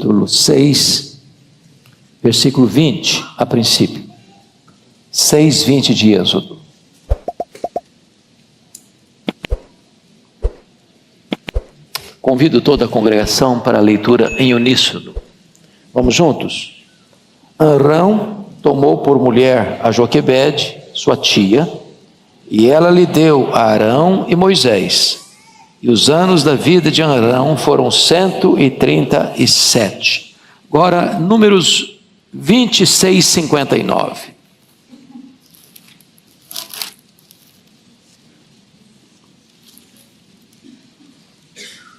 capítulo 6, versículo 20, a princípio. 6:20 de Êxodo. Convido toda a congregação para a leitura em uníssono. Vamos juntos? Arão tomou por mulher a Joquebede, sua tia, e ela lhe deu a Arão e Moisés. E os anos da vida de Arão foram 137. Agora, números 26, 59.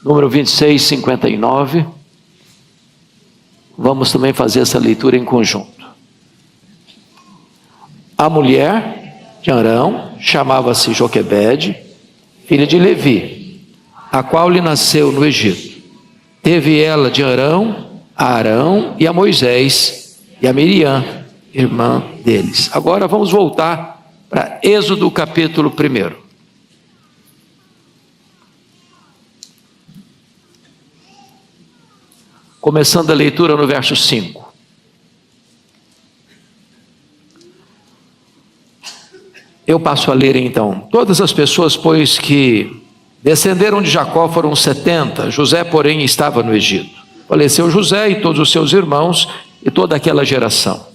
Número 26, 59. Vamos também fazer essa leitura em conjunto. A mulher de Arão chamava-se Joquebede, filha de Levi, a qual lhe nasceu no Egito. Teve ela de Arão a Arão e a Moisés e a Miriam, irmã deles. Agora vamos voltar para Êxodo capítulo 1. Começando a leitura no verso 5. Eu passo a ler então. Todas as pessoas, pois, que descenderam de Jacó foram 70. José, porém, estava no Egito. Faleceu José e todos os seus irmãos e toda aquela geração.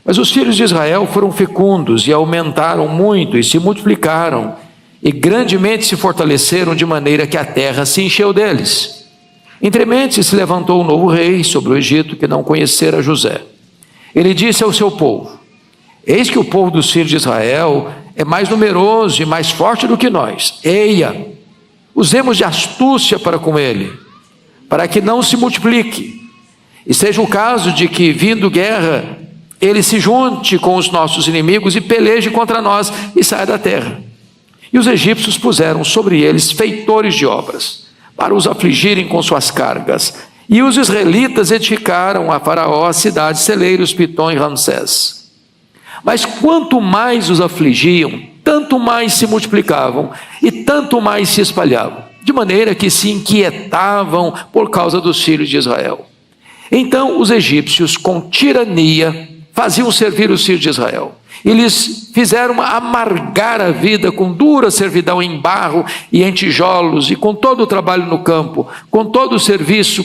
Mas os filhos de Israel foram fecundos e aumentaram muito e se multiplicaram e grandemente se fortaleceram de maneira que a terra se encheu deles. Entremente se levantou um novo rei sobre o Egito que não conhecera José. Ele disse ao seu povo: eis que o povo dos filhos de Israel é mais numeroso e mais forte do que nós. Eia, usemos de astúcia para com ele, para que não se multiplique. E seja o caso de que, vindo guerra, ele se junte com os nossos inimigos e peleje contra nós e saia da terra. E os egípcios puseram sobre eles feitores de obras, para os afligirem com suas cargas. E os israelitas edificaram a Faraó cidades, celeiros, Pitom e Ramsés. Mas quanto mais os afligiam, tanto mais se multiplicavam e tanto mais se espalhavam, de maneira que se inquietavam por causa dos filhos de Israel. Então os egípcios, com tirania, faziam servir os filhos de Israel. E lhes fizeram amargar a vida com dura servidão em barro e em tijolos, e com todo o trabalho no campo, com todo o serviço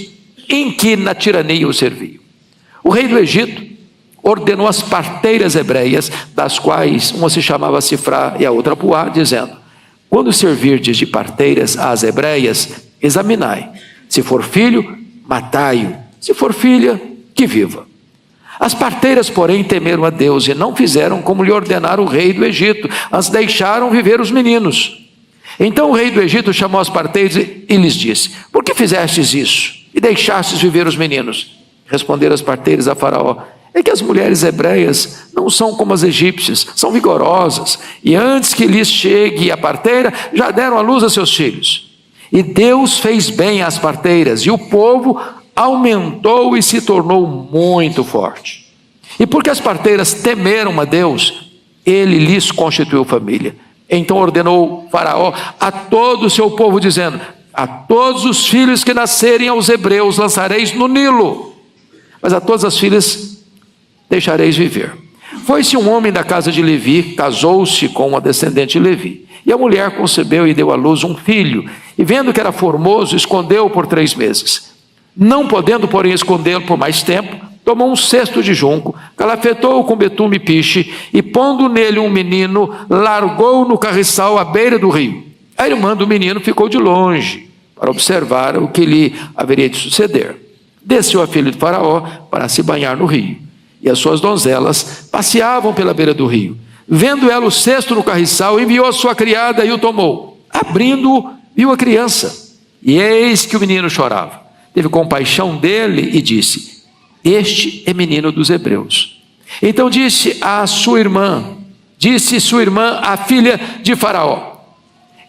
em que na tirania o serviam. O rei do Egito ordenou as parteiras hebreias, das quais uma se chamava Sifrá e a outra Puá, dizendo: quando servirdes de parteiras às hebreias, examinai. Se for filho, matai-o. Se for filha, que viva. As parteiras, porém, temeram a Deus e não fizeram como lhe ordenara o rei do Egito, as deixaram viver os meninos. Então o rei do Egito chamou as parteiras e lhes disse: por que fizestes isso e deixastes viver os meninos? Responderam as parteiras a Faraó: é que as mulheres hebreias não são como as egípcias, são vigorosas, e antes que lhes chegue a parteira, já deram à luz a seus filhos. E Deus fez bem às parteiras, e o povo aumentou e se tornou muito forte. E porque as parteiras temeram a Deus, ele lhes constituiu família. Então ordenou Faraó a todo o seu povo, dizendo: a todos os filhos que nascerem aos hebreus lançareis no Nilo, mas a todas as filhas deixareis viver. Foi-se um homem da casa de Levi, casou-se com uma descendente de Levi, e a mulher concebeu e deu à luz um filho, e vendo que era formoso, escondeu-o por 3 meses. Não podendo, porém, escondê-lo por mais tempo, tomou um cesto de junco, calafetou-o com betume e piche, e pondo nele um menino, largou-o no carriçal à beira do rio. A irmã do menino ficou de longe, para observar o que lhe haveria de suceder. Desceu a filha de Faraó para se banhar no rio, e as suas donzelas passeavam pela beira do rio. Vendo ela o cesto no carriçal, enviou a sua criada e o tomou. Abrindo-o, viu a criança, e eis que o menino chorava. Teve compaixão dele e disse: este é menino dos hebreus. Então disse sua irmã, a filha de Faraó: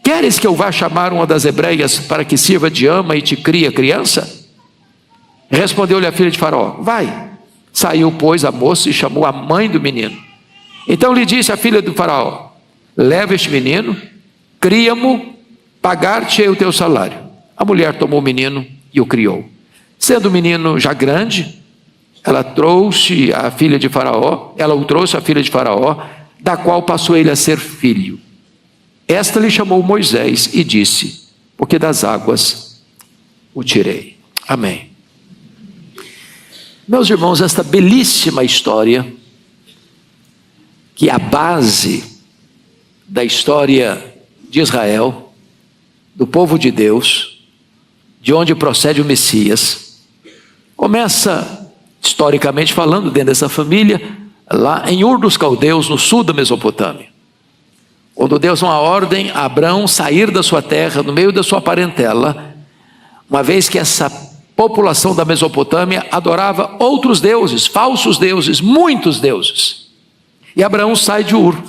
queres que eu vá chamar uma das hebreias para que sirva de ama e te crie a criança? Respondeu-lhe a filha de Faraó: vai. Saiu, pois, a moça e chamou a mãe do menino. Então lhe disse a filha do Faraó: leva este menino, cria-mo, pagar-te-ei o teu salário. A mulher tomou o menino e o criou. Sendo o menino já grande, ela trouxe a filha de Faraó, ela o trouxe a filha de Faraó, da qual passou ele a ser filho. Esta lhe chamou Moisés e disse: porque das águas o tirei. Amém. Meus irmãos, esta belíssima história, que é a base da história de Israel, do povo de Deus, de onde procede o Messias, começa, historicamente falando, dentro dessa família, lá em Ur dos Caldeus, no sul da Mesopotâmia. Quando Deus dá uma ordem a Abrão sair da sua terra, no meio da sua parentela, uma vez que essa população da Mesopotâmia adorava outros deuses, falsos deuses, muitos deuses. E Abraão sai de Ur,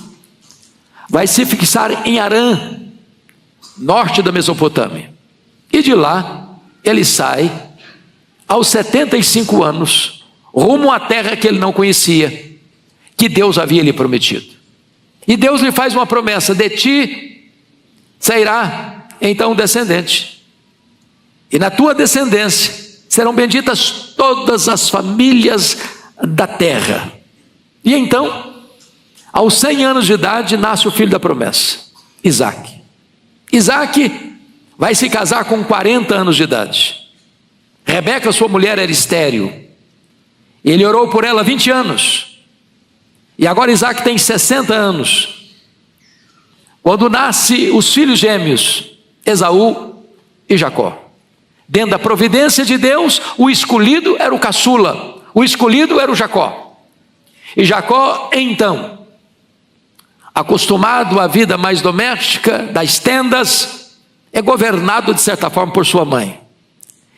vai se fixar em Harã, norte da Mesopotâmia. E de lá, ele sai, aos 75 anos, rumo à terra que ele não conhecia, que Deus havia lhe prometido. E Deus lhe faz uma promessa: de ti sairá então um descendente, e na tua descendência serão benditas todas as famílias da terra. E então, aos 100 anos de idade, nasce o filho da promessa, Isaque. Isaque vai se casar com 40 anos de idade. Rebeca, sua mulher, era estéril. Ele orou por ela 20 anos. E agora Isaque tem 60 anos. Quando nasce os filhos gêmeos, Esaú e Jacó. Dentro da providência de Deus, o escolhido era o caçula, o escolhido era o Jacó. E Jacó, então, acostumado à vida mais doméstica, das tendas, é governado de certa forma por sua mãe.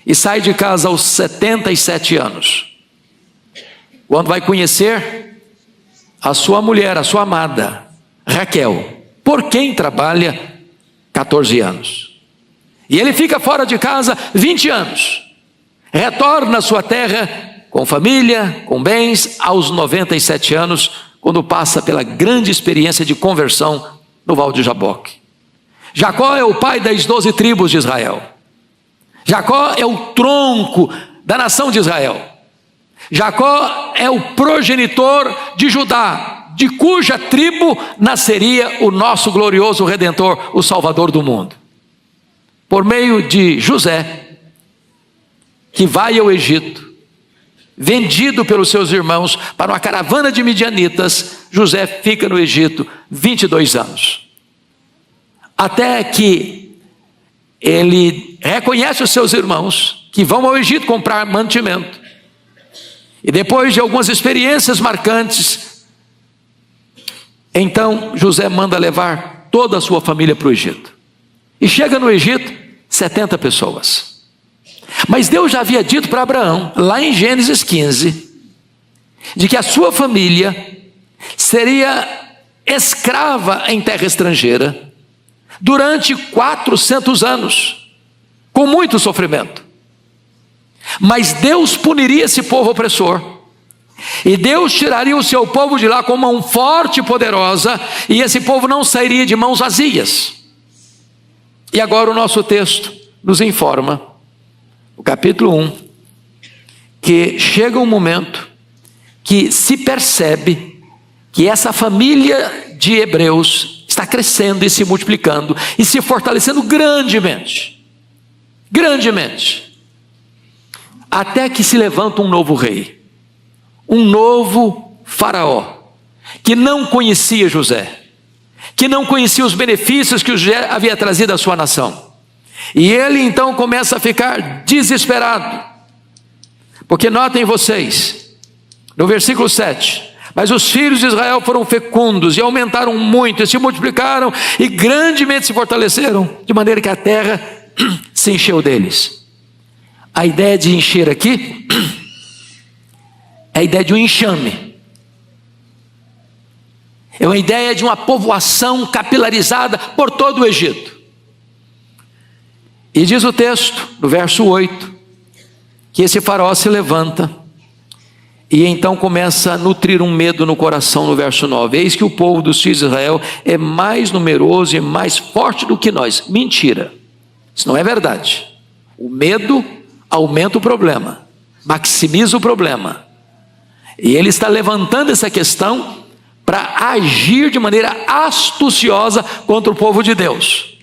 E sai de casa aos 77 anos. Quando vai conhecer a sua mulher, a sua amada, Raquel, por quem trabalha 14 anos. E ele fica fora de casa 20 anos. Retorna à sua terra com família, com bens, aos 97 anos, quando passa pela grande experiência de conversão no Val de Jaboque. Jacó é o pai das 12 tribos de Israel. Jacó é o tronco da nação de Israel. Jacó é o progenitor de Judá, de cuja tribo nasceria o nosso glorioso Redentor, o Salvador do mundo. Por meio de José, que vai ao Egito, vendido pelos seus irmãos para uma caravana de midianitas, José fica no Egito 22 anos. Até que ele reconhece os seus irmãos, que vão ao Egito comprar mantimento. E depois de algumas experiências marcantes, então José manda levar toda a sua família para o Egito. E chega no Egito 70 pessoas. Mas Deus já havia dito para Abraão, lá em Gênesis 15, de que a sua família seria escrava em terra estrangeira durante 400 anos, com muito sofrimento. Mas Deus puniria esse povo opressor, e Deus tiraria o seu povo de lá com mão forte e poderosa, e esse povo não sairia de mãos vazias. E agora o nosso texto nos informa, no capítulo 1, que chega um momento que se percebe que essa família de hebreus está crescendo e se multiplicando e se fortalecendo grandemente, até que se levanta um novo rei, um novo faraó, que não conhecia José, que não conhecia os benefícios que José havia trazido à sua nação. E ele então começa a ficar desesperado, porque notem vocês, no versículo 7, mas os filhos de Israel foram fecundos e aumentaram muito, e se multiplicaram e grandemente se fortaleceram, de maneira que a terra se encheu deles. A ideia de encher aqui é a ideia de um enxame, é uma ideia de uma povoação capilarizada por todo o Egito. E diz o texto, no verso 8, que esse faraó se levanta e então começa a nutrir um medo no coração, no verso 9. Eis que o povo dos filhos de Israel é mais numeroso e mais forte do que nós. Mentira, isso não é verdade. O medo aumenta o problema, maximiza o problema. E ele está levantando essa questão para agir de maneira astuciosa contra o povo de Deus.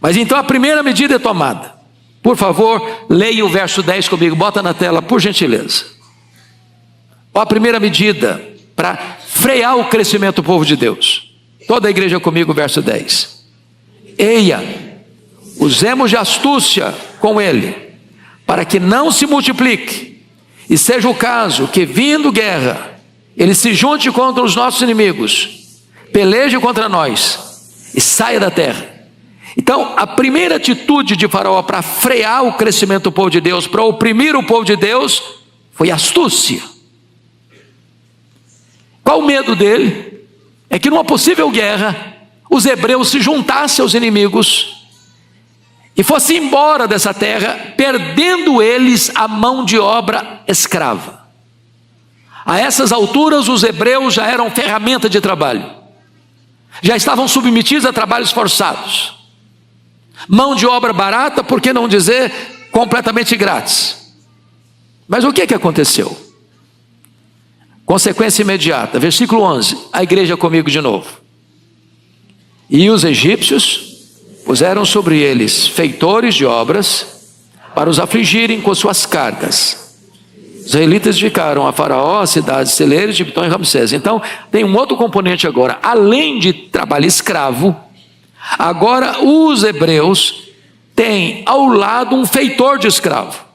Mas então a primeira medida é tomada. Por favor, leia o verso 10 comigo, bota na tela, por gentileza. A primeira medida para frear o crescimento do povo de Deus. Toda a igreja comigo, verso 10. Eia, usemos de astúcia com ele, para que não se multiplique, e seja o caso que, vindo guerra, ele se junte contra os nossos inimigos, peleje contra nós e saia da terra. Então, a primeira atitude de Faraó para frear o crescimento do povo de Deus, para oprimir o povo de Deus, foi astúcia. Qual o medo dele? É que numa possível guerra, os hebreus se juntassem aos inimigos e fossem embora dessa terra, perdendo eles a mão de obra escrava. A essas alturas, os hebreus já eram ferramenta de trabalho, já estavam submetidos a trabalhos forçados, mão de obra barata, por que não dizer completamente grátis. Mas o que aconteceu? Consequência imediata, versículo 11, a igreja comigo de novo. E os egípcios puseram sobre eles feitores de obras para os afligirem com suas cargas. Os israelitas edificaram a Faraó as cidades de celeiros de Pitom e Ramsés. Então tem um outro componente agora, além de trabalho escravo, agora os hebreus têm ao lado um feitor de escravo.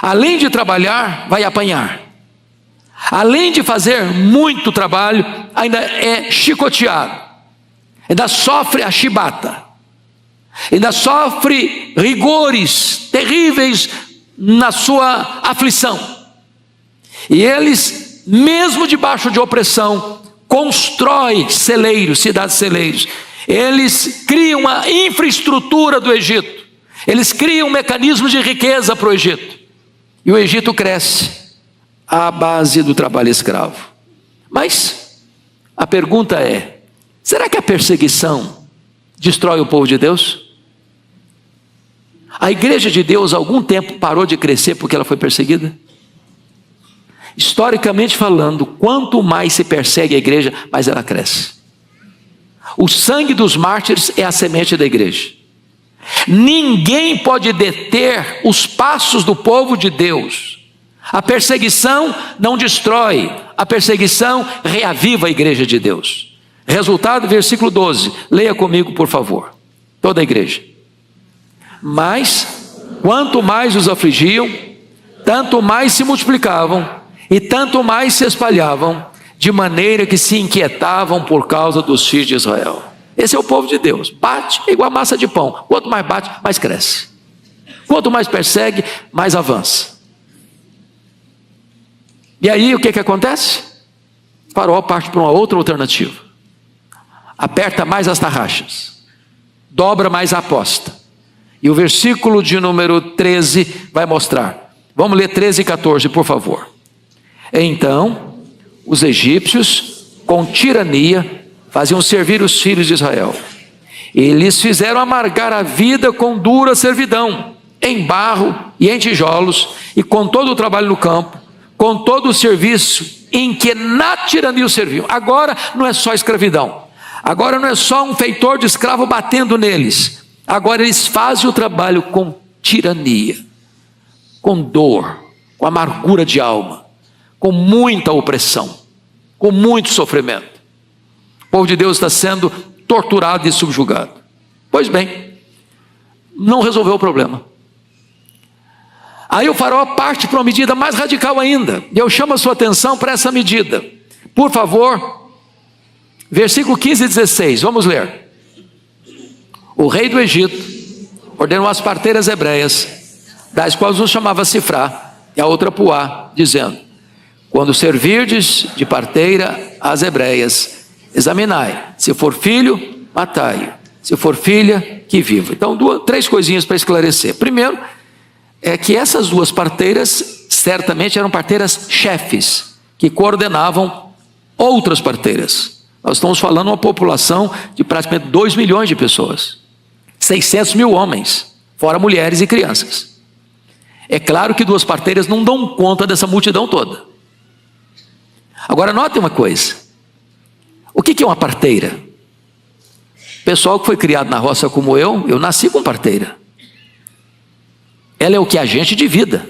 Além de trabalhar, vai apanhar. Além de fazer muito trabalho, ainda é chicoteado, ainda sofre a chibata, ainda sofre rigores terríveis na sua aflição. E eles, mesmo debaixo de opressão, constroem celeiros, cidades celeiros. Eles criam a infraestrutura do Egito, eles criam um mecanismo de riqueza para o Egito, e o Egito cresce à base do trabalho escravo. Mas a pergunta é: será que a perseguição destrói o povo de Deus? A igreja de Deus, há algum tempo, parou de crescer porque ela foi perseguida? Historicamente falando, quanto mais se persegue a igreja, mais ela cresce. O sangue dos mártires é a semente da igreja. Ninguém pode deter os passos do povo de Deus. A perseguição não destrói, a perseguição reaviva a igreja de Deus. Resultado, versículo 12, leia comigo por favor, toda a igreja. Mas, quanto mais os afligiam, tanto mais se multiplicavam, e tanto mais se espalhavam, de maneira que se inquietavam por causa dos filhos de Israel. Esse é o povo de Deus, bate igual a massa de pão, quanto mais bate, mais cresce. Quanto mais persegue, mais avança. E aí o que acontece? Faraó parte para uma outra alternativa. Aperta mais as tarraxas, dobra mais a aposta. E o versículo de número 13 vai mostrar. Vamos ler 13 e 14, por favor. Então, os egípcios, com tirania, faziam servir os filhos de Israel. E lhes fizeram amargar a vida com dura servidão, em barro e em tijolos, e com todo o trabalho no campo, com todo o serviço em que na tirania os serviam. Agora não é só escravidão, agora não é só um feitor de escravo batendo neles, agora eles fazem o trabalho com tirania, com dor, com amargura de alma, com muita opressão, com muito sofrimento. O povo de Deus está sendo torturado e subjugado. Pois bem, não resolveu o problema. Aí o faraó parte para uma medida mais radical ainda, e eu chamo a sua atenção para essa medida. Por favor, versículo 15 e 16, vamos ler. O rei do Egito ordenou as parteiras hebreias, das quais um chamava Sifrá e a outra Puá, dizendo: quando servirdes de parteira às hebreias, examinai, se for filho, matai-o, se for filha, que viva. Então, três coisinhas para esclarecer. Primeiro, é que essas duas parteiras certamente eram parteiras chefes, que coordenavam outras parteiras. Nós estamos falando de uma população de praticamente 2 milhões de pessoas, 600 mil homens, fora mulheres e crianças. É claro que 2 parteiras não dão conta dessa multidão toda. Agora notem uma coisa. O que é uma parteira? Pessoal que foi criado na roça como eu nasci com parteira. Ela é o que? Agente de vida.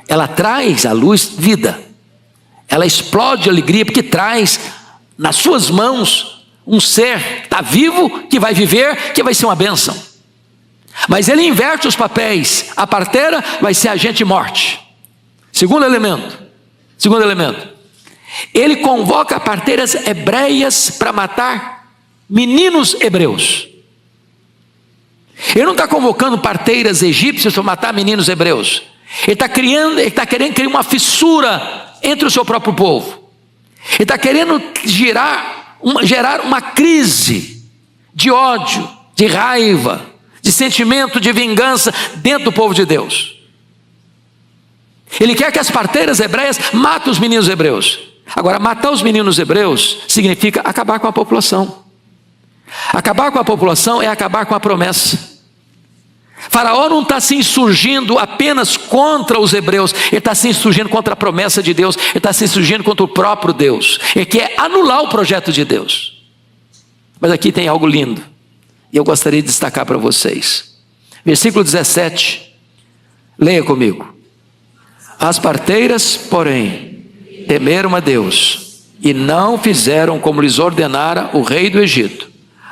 Ela traz à luz vida. Ela explode alegria porque traz nas suas mãos um ser que está vivo, que vai viver, que vai ser uma bênção. Mas ele inverte os papéis. A parteira vai ser agente de morte. Segundo elemento. Ele convoca parteiras hebreias para matar meninos hebreus. Ele não está convocando parteiras egípcias para matar meninos hebreus. Ele está querendo criar uma fissura entre o seu próprio povo. Ele está querendo gerar uma crise de ódio, de raiva, de sentimento de vingança dentro do povo de Deus. Ele quer que as parteiras hebreias matem os meninos hebreus. Agora, matar os meninos hebreus significa acabar com a população. Acabar com a população é acabar com a promessa. Faraó não está se insurgindo apenas contra os hebreus, ele está se insurgindo contra a promessa de Deus, ele está se insurgindo contra o próprio Deus. Ele quer anular o projeto de Deus. Mas aqui tem algo lindo, e eu gostaria de destacar para vocês. Versículo 17, leia comigo. As parteiras, porém, temeram a Deus, e não fizeram como lhes ordenara o rei do Egito.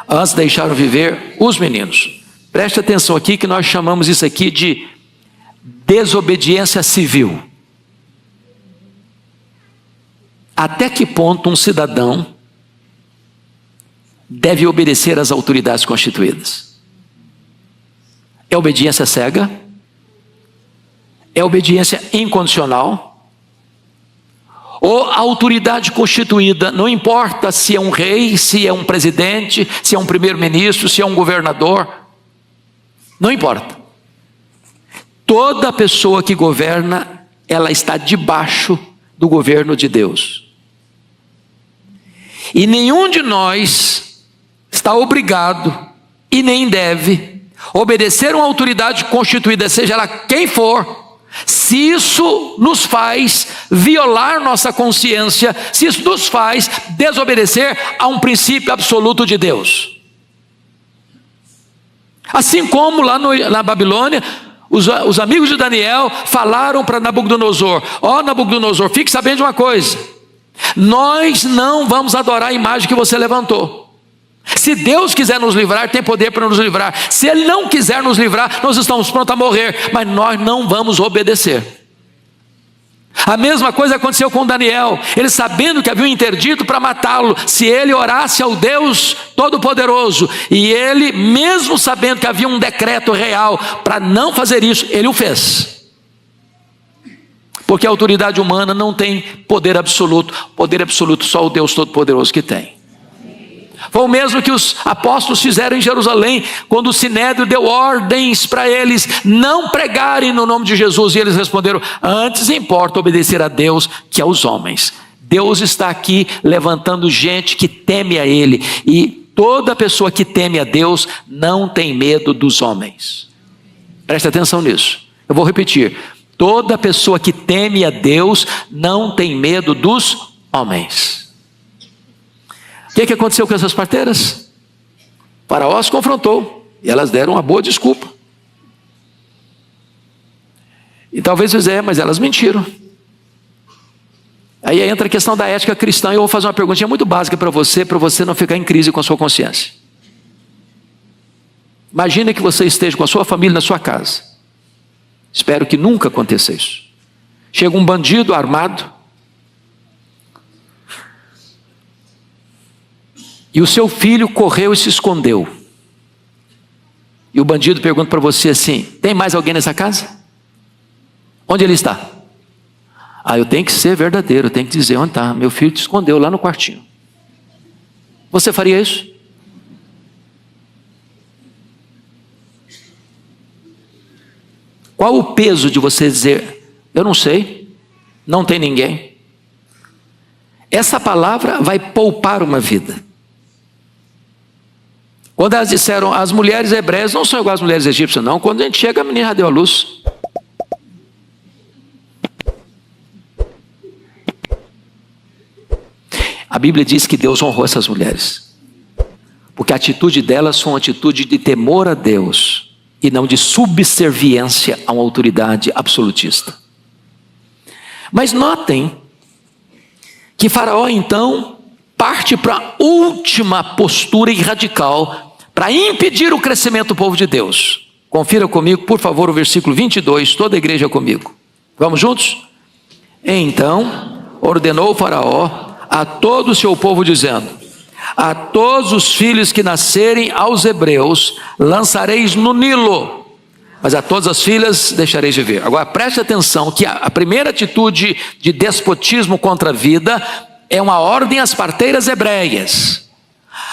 Antes deixaram viver os meninos. Preste atenção aqui que nós chamamos isso aqui de desobediência civil. Até que ponto um cidadão deve obedecer às autoridades constituídas? É obediência cega? É obediência incondicional? Ou a autoridade constituída, não importa se é um rei, se é um presidente, se é um primeiro-ministro, se é um governador, não importa. Toda pessoa que governa, ela está debaixo do governo de Deus. E nenhum de nós está obrigado e nem deve obedecer uma autoridade constituída, seja ela quem for, se isso nos faz violar nossa consciência, se isso nos faz desobedecer a um princípio absoluto de Deus. Assim como lá na Babilônia, os amigos de Daniel falaram para Nabucodonosor: ó Nabucodonosor, fique sabendo de uma coisa, nós não vamos adorar a imagem que você levantou. Se Deus quiser nos livrar, tem poder para nos livrar. Se Ele não quiser nos livrar, nós estamos prontos a morrer, mas nós não vamos obedecer. A mesma coisa aconteceu com Daniel. Ele, sabendo que havia um interdito para matá-lo, se ele orasse ao Deus Todo-Poderoso, e ele, mesmo sabendo que havia um decreto real para não fazer isso, ele o fez. Porque a autoridade humana não tem poder absoluto só o Deus Todo-Poderoso que tem. Foi o mesmo que os apóstolos fizeram em Jerusalém, quando o Sinédrio deu ordens para eles não pregarem no nome de Jesus, e eles responderam: antes importa obedecer a Deus que aos homens. Deus está aqui levantando gente que teme a Ele, e toda pessoa que teme a Deus não tem medo dos homens. Preste atenção nisso, eu vou repetir: toda pessoa que teme a Deus não tem medo dos homens. O que aconteceu com essas parteiras? Faraó as confrontou e elas deram uma boa desculpa. E talvez mas elas mentiram. Aí entra a questão da ética cristã. E eu vou fazer uma perguntinha muito básica para você não ficar em crise com a sua consciência. Imagine que você esteja com a sua família na sua casa. Espero que nunca aconteça isso. Chega um bandido armado, e o seu filho correu e se escondeu. E o bandido pergunta para você assim: tem mais alguém nessa casa? Onde ele está? Eu tenho que ser verdadeiro, eu tenho que dizer onde está. Meu filho se escondeu lá no quartinho. Você faria isso? Qual o peso de você dizer: eu não sei, não tem ninguém? Essa palavra vai poupar uma vida. Quando elas disseram: as mulheres hebreias não são iguais às mulheres egípcias, não. Quando a gente chega, a menina já deu a luz. A Bíblia diz que Deus honrou essas mulheres, porque a atitude delas foi uma atitude de temor a Deus e não de subserviência a uma autoridade absolutista. Mas notem que Faraó então parte para a última postura e radical para impedir o crescimento do povo de Deus. Confira comigo, por favor, o versículo 22, toda a igreja comigo. Vamos juntos? Então ordenou o Faraó a todo o seu povo, dizendo: a todos os filhos que nascerem aos hebreus lançareis no Nilo, mas a todas as filhas deixareis de ver. Agora preste atenção que a primeira atitude de despotismo contra a vida é uma ordem às parteiras hebreias.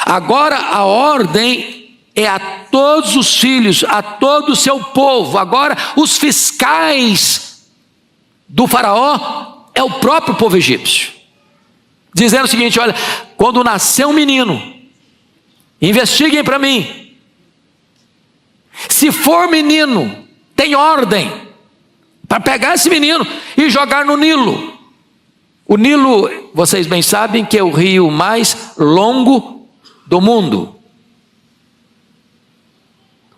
Agora a ordem é a todos os filhos, a todo o seu povo. Agora os fiscais do Faraó é o próprio povo egípcio, dizendo o seguinte: olha, quando nascer um menino, investiguem para mim. Se for menino, tem ordem para pegar esse menino e jogar no Nilo. O Nilo, vocês bem sabem que é o rio mais longo do mundo.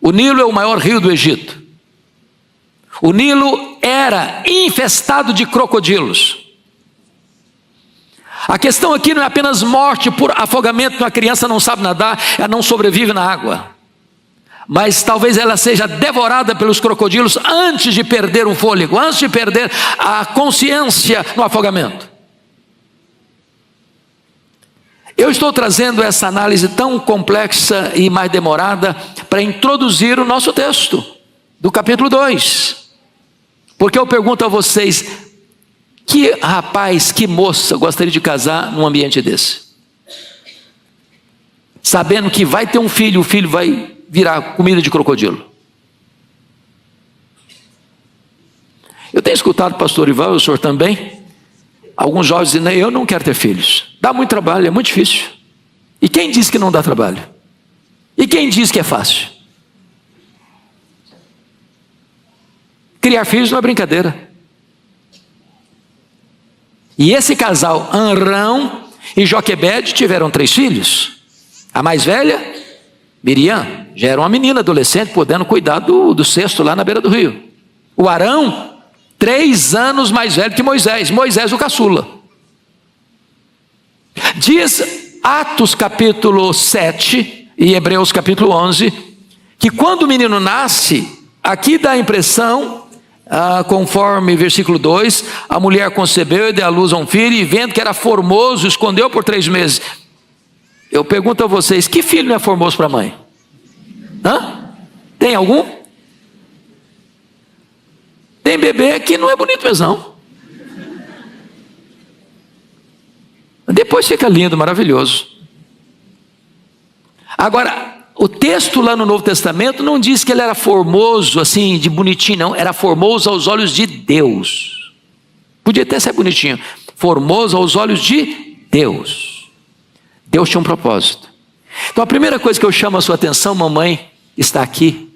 O Nilo é o maior rio do Egito. O Nilo era infestado de crocodilos. A questão aqui não é apenas morte por afogamento, uma criança não sabe nadar, ela não sobrevive na água, mas talvez ela seja devorada pelos crocodilos antes de perder o fôlego, antes de perder a consciência no afogamento. Eu estou trazendo essa análise tão complexa e mais demorada para introduzir o nosso texto do capítulo 2, porque eu pergunto a vocês: que rapaz, que moça gostaria de casar num ambiente desse? Sabendo que vai ter um filho, o filho vai virar comida de crocodilo. Eu tenho escutado, pastor Ival, o senhor também, alguns jovens dizendo: eu não quero ter filhos, dá muito trabalho, é muito difícil. E quem diz que não dá trabalho? E quem diz que é fácil? Criar filhos não é brincadeira. E esse casal, Amrão e Joquebede, tiveram 3 filhos. A mais velha, Miriam, já era uma menina adolescente, podendo cuidar do cesto lá na beira do rio. O Arão, 3 anos mais velho que Moisés, Moisés o caçula. Diz Atos capítulo 7 e Hebreus capítulo 11, que quando o menino nasce, aqui dá a impressão, conforme versículo 2, a mulher concebeu e deu à luz a um filho, e vendo que era formoso, escondeu por 3 meses. Eu pergunto a vocês: que filho não é formoso para a mãe? Tem algum? Tem bebê que não é bonito mesmo não. Depois fica lindo, maravilhoso. Agora, o texto lá no Novo Testamento não diz que ele era formoso assim, de bonitinho, não. Era formoso aos olhos de Deus. Podia até ser bonitinho. Formoso aos olhos de Deus. Deus tinha um propósito. Então a primeira coisa que eu chamo a sua atenção, mamãe está aqui,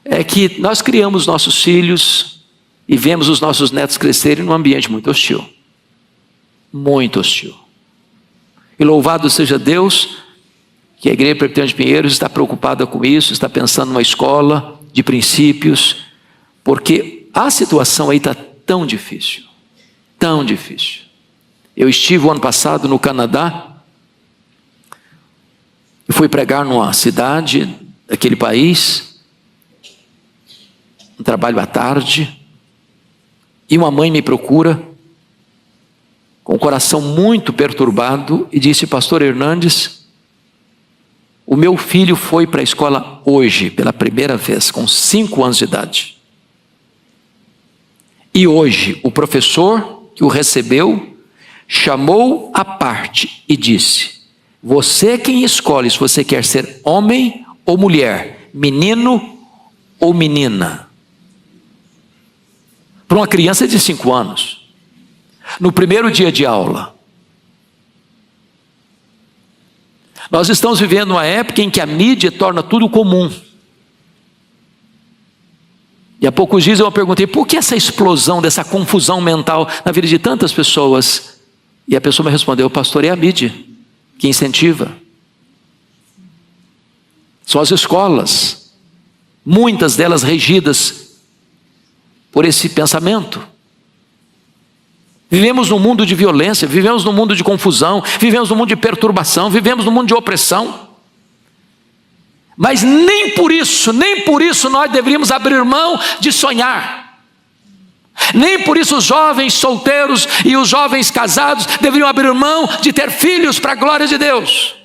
é que nós criamos nossos filhos e vemos os nossos netos crescerem num ambiente muito hostil. Muito hostil. E louvado seja Deus que a Igreja Presbiteriana de Pinheiros está preocupada com isso, está pensando numa escola de princípios, porque a situação aí está tão difícil, tão difícil. Eu estive o ano passado no Canadá, e fui pregar numa cidade daquele país, um trabalho à tarde, e uma mãe me procura, com o coração muito perturbado, e disse: pastor Hernandes, o meu filho foi para a escola hoje, pela primeira vez, com 5 anos de idade. E hoje, o professor que o recebeu, chamou à parte e disse: você é quem escolhe se você quer ser homem ou mulher, menino ou menina. Para uma criança de 5 anos, no primeiro dia de aula. Nós estamos vivendo uma época em que a mídia torna tudo comum. E há poucos dias eu perguntei: por que essa explosão dessa confusão mental na vida de tantas pessoas? E a pessoa me respondeu: pastor, é a mídia que incentiva. São as escolas, muitas delas regidas por esse pensamento. Vivemos num mundo de violência, vivemos num mundo de confusão, vivemos num mundo de perturbação, vivemos num mundo de opressão. Mas nem por isso nós deveríamos abrir mão de sonhar. Nem por isso os jovens solteiros e os jovens casados deveriam abrir mão de ter filhos para a glória de Deus.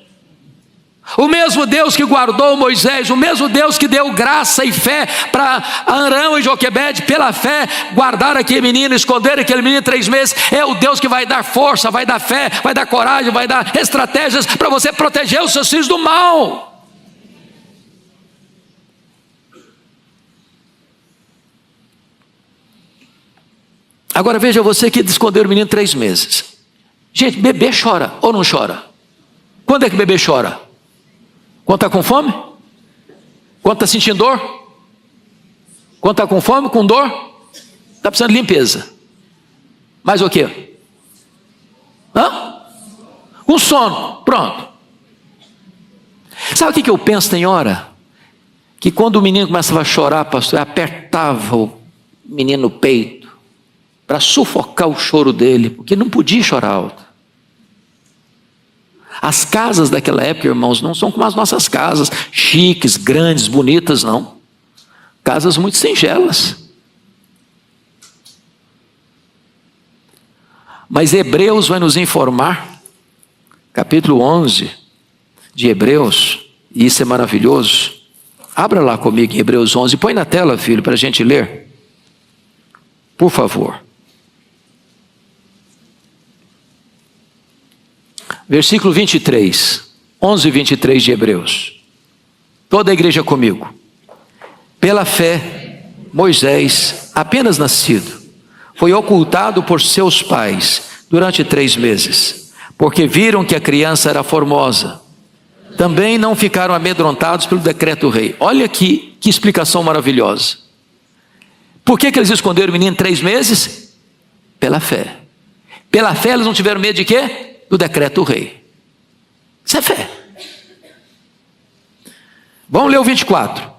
O mesmo Deus que guardou Moisés, o mesmo Deus que deu graça e fé para Arão e Joquebede, pela fé, guardar aquele menino, esconder aquele menino 3 meses, é o Deus que vai dar força, vai dar fé, vai dar coragem, vai dar estratégias para você proteger os seus filhos do mal. Agora veja você que escondeu o menino 3 meses. Gente, bebê chora ou não chora? Quando é que bebê chora? Quando está com fome? Quando está sentindo dor? Quando está com fome, com dor? Está precisando de limpeza. Mais o quê? Com sono, pronto. Sabe o que eu penso tem hora? Que quando o menino começava a chorar, pastor, eu apertava o menino no peito, para sufocar o choro dele, porque não podia chorar alto. As casas daquela época, irmãos, não são como as nossas casas, chiques, grandes, bonitas, não. Casas muito singelas. Mas Hebreus vai nos informar, capítulo 11 de Hebreus, e isso é maravilhoso. Abra lá comigo em Hebreus 11, põe na tela, filho, para a gente ler. Por favor. Versículo 23, 11 e 23 de Hebreus. Toda a igreja comigo. Pela fé, Moisés, apenas nascido, foi ocultado por seus pais durante 3 meses, porque viram que a criança era formosa. Também não ficaram amedrontados pelo decreto do rei. Olha aqui, que explicação maravilhosa. Por que eles esconderam o menino 3 meses? Pela fé. Pela fé eles não tiveram medo de quê? Do decreto do rei. Isso é fé. Vamos ler o 24,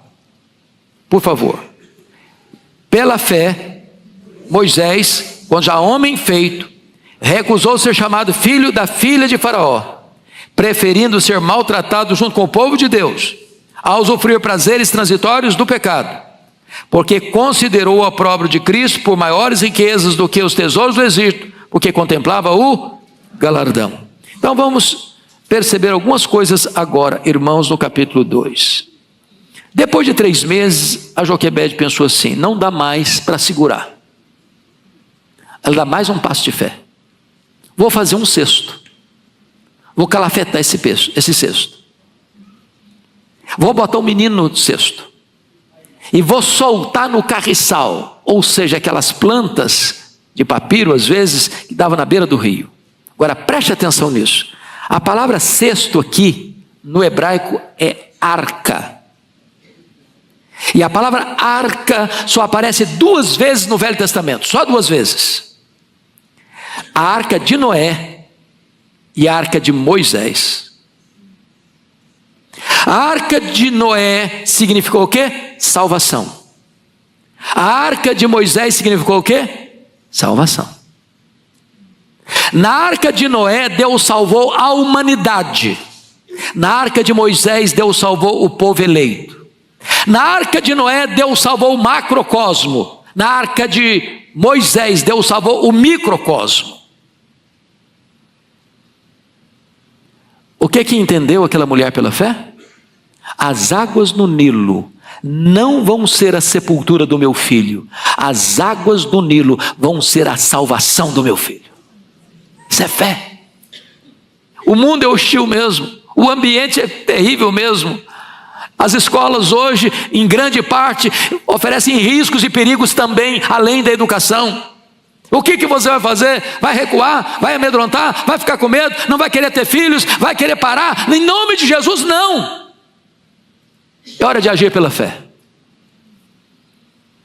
por favor. Pela fé, Moisés, quando já homem feito, recusou ser chamado filho da filha de Faraó, preferindo ser maltratado junto com o povo de Deus, ao usufruir prazeres transitórios do pecado, porque considerou o opróbrio de Cristo por maiores riquezas do que os tesouros do Egito, porque contemplava o galardão. Então vamos perceber algumas coisas agora, irmãos, no capítulo 2. Depois de 3 meses, a Joquebede pensou assim: não dá mais para segurar. Ela dá mais um passo de fé. Vou fazer um cesto. Vou calafetar esse cesto. Vou botar o menino no cesto. E vou soltar no carriçal, ou seja, aquelas plantas de papiro, às vezes, que davam na beira do rio. Agora preste atenção nisso. A palavra cesto aqui, no hebraico, é arca. E a palavra arca só aparece 2 vezes no Velho Testamento, só 2 vezes. A arca de Noé e a arca de Moisés. A arca de Noé significou o quê? Salvação. A arca de Moisés significou o quê? Salvação. Na arca de Noé, Deus salvou a humanidade. Na arca de Moisés, Deus salvou o povo eleito. Na arca de Noé, Deus salvou o macrocosmo. Na arca de Moisés, Deus salvou o microcosmo. O que entendeu aquela mulher pela fé? As águas no Nilo não vão ser a sepultura do meu filho. As águas do Nilo vão ser a salvação do meu filho. Isso é fé. O mundo é hostil mesmo. O ambiente é terrível mesmo. As escolas hoje, em grande parte, oferecem riscos e perigos também, além da educação. O que você vai fazer? Vai recuar? Vai amedrontar? Vai ficar com medo? Não vai querer ter filhos? Vai querer parar? Em nome de Jesus, não. É hora de agir pela fé.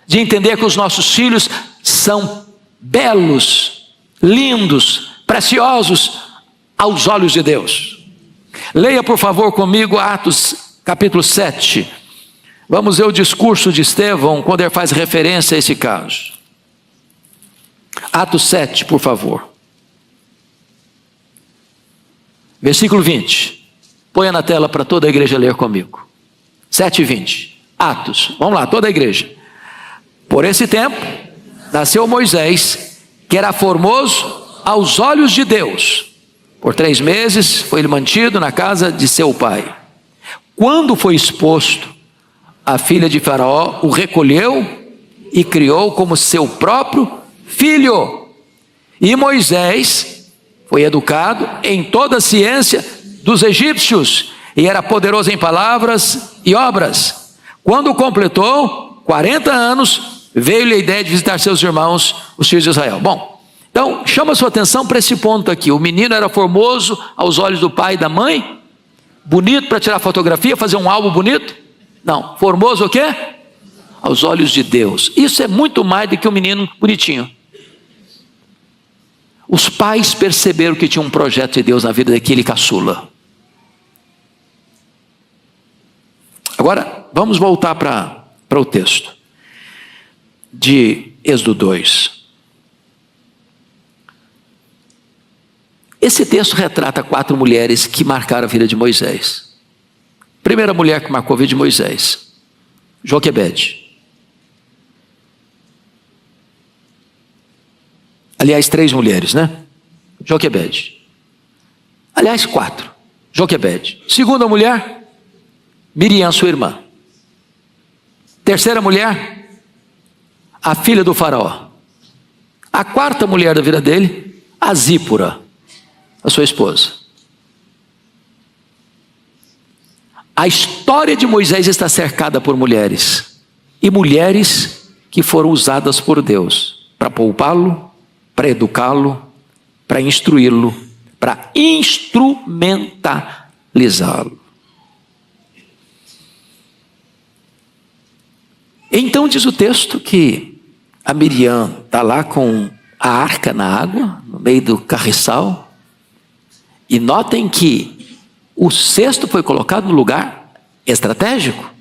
De entender que os nossos filhos são belos, lindos, preciosos aos olhos de Deus. Leia, por favor, comigo Atos capítulo 7. Vamos ver o discurso de Estevão quando ele faz referência a esse caso. Atos 7, por favor. Versículo 20. Ponha na tela para toda a igreja ler comigo. 7:20. Atos. Vamos lá, toda a igreja. Por esse tempo, nasceu Moisés, que era formoso aos olhos de Deus. Por 3 meses foi ele mantido na casa de seu pai. Quando foi exposto, a filha de Faraó o recolheu e criou como seu próprio filho. E Moisés foi educado em toda a ciência dos egípcios e era poderoso em palavras e obras. Quando completou 40 anos, veio-lhe a ideia de visitar seus irmãos, os filhos de Israel. Bom, então chama a sua atenção para esse ponto aqui. O menino era formoso aos olhos do pai e da mãe, bonito para tirar fotografia, fazer um álbum bonito? Não, formoso o quê? Aos olhos de Deus. Isso é muito mais do que um menino bonitinho. Os pais perceberam que tinha um projeto de Deus na vida daquele caçula. Agora, vamos voltar para o texto de Êxodo 2. Esse texto retrata 4 mulheres que marcaram a vida de Moisés. Primeira mulher que marcou a vida de Moisés, Joquebede. Aliás, 3 mulheres, né? Joquebede. Aliás, 4. Joquebede. Segunda mulher, Miriam, sua irmã. Terceira mulher, a filha do faraó. A 4ª mulher da vida dele, a Zípora, a sua esposa. A história de Moisés está cercada por mulheres. E mulheres que foram usadas por Deus para poupá-lo, para educá-lo, para instruí-lo, para instrumentalizá-lo. Então diz o texto que a Miriam está lá com a arca na água, no meio do carriçal. E notem que o cesto foi colocado no lugar estratégico.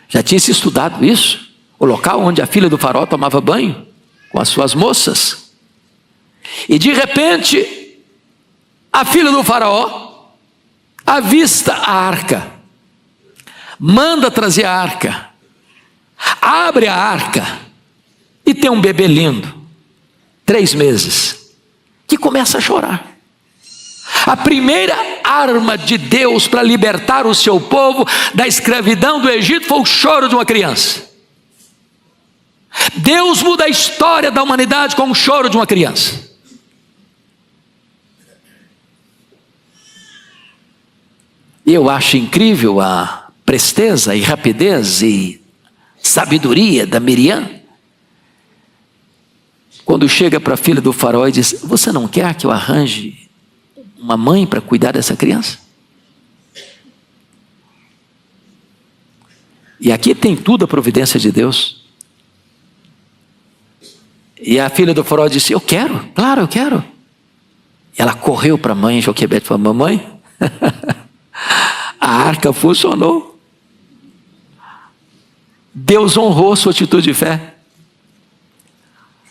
Já tinha se estudado isso. O local onde a filha do faraó tomava banho com as suas moças. E de repente, a filha do faraó avista a arca. Manda trazer a arca. Abre a arca. E tem um bebê lindo. 3 meses. Que começa a chorar. A primeira arma de Deus para libertar o seu povo da escravidão do Egito foi o choro de uma criança. Deus muda a história da humanidade com o choro de uma criança. Eu acho incrível a presteza e rapidez e sabedoria da Miriam. Quando chega para a filha do faraó e diz: você não quer que eu arranje uma mãe para cuidar dessa criança? E aqui tem tudo a providência de Deus. E a filha do faraó disse: eu quero, claro, eu quero. E ela correu para a mãe Joquebede e falou: mamãe, a arca funcionou. Deus honrou sua atitude de fé.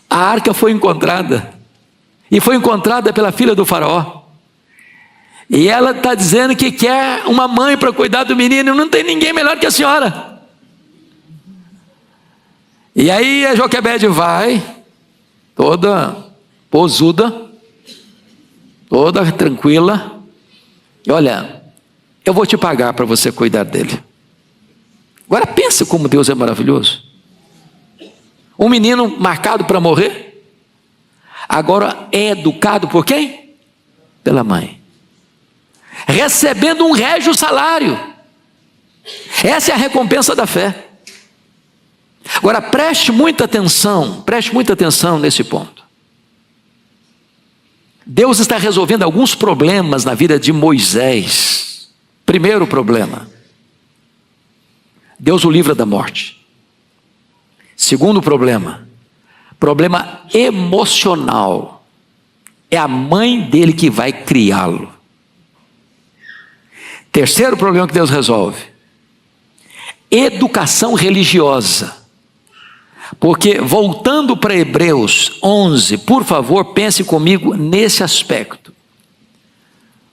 A arca foi encontrada. E foi encontrada pela filha do faraó. E ela está dizendo que quer uma mãe para cuidar do menino. Não tem ninguém melhor que a senhora. E aí a Joquebede vai, toda posuda, toda tranquila. E olha, eu vou te pagar para você cuidar dele. Agora pensa como Deus é maravilhoso. Um menino marcado para morrer, agora é educado por quem? Pela mãe. Recebendo um régio salário. Essa é a recompensa da fé. Agora preste muita atenção nesse ponto. Deus está resolvendo alguns problemas na vida de Moisés. Primeiro problema: Deus o livra da morte. Segundo problema, problema emocional. é a mãe dele que vai criá-lo. Terceiro problema que Deus resolve: educação religiosa. Porque, voltando para Hebreus 11, por favor, pense comigo nesse aspecto.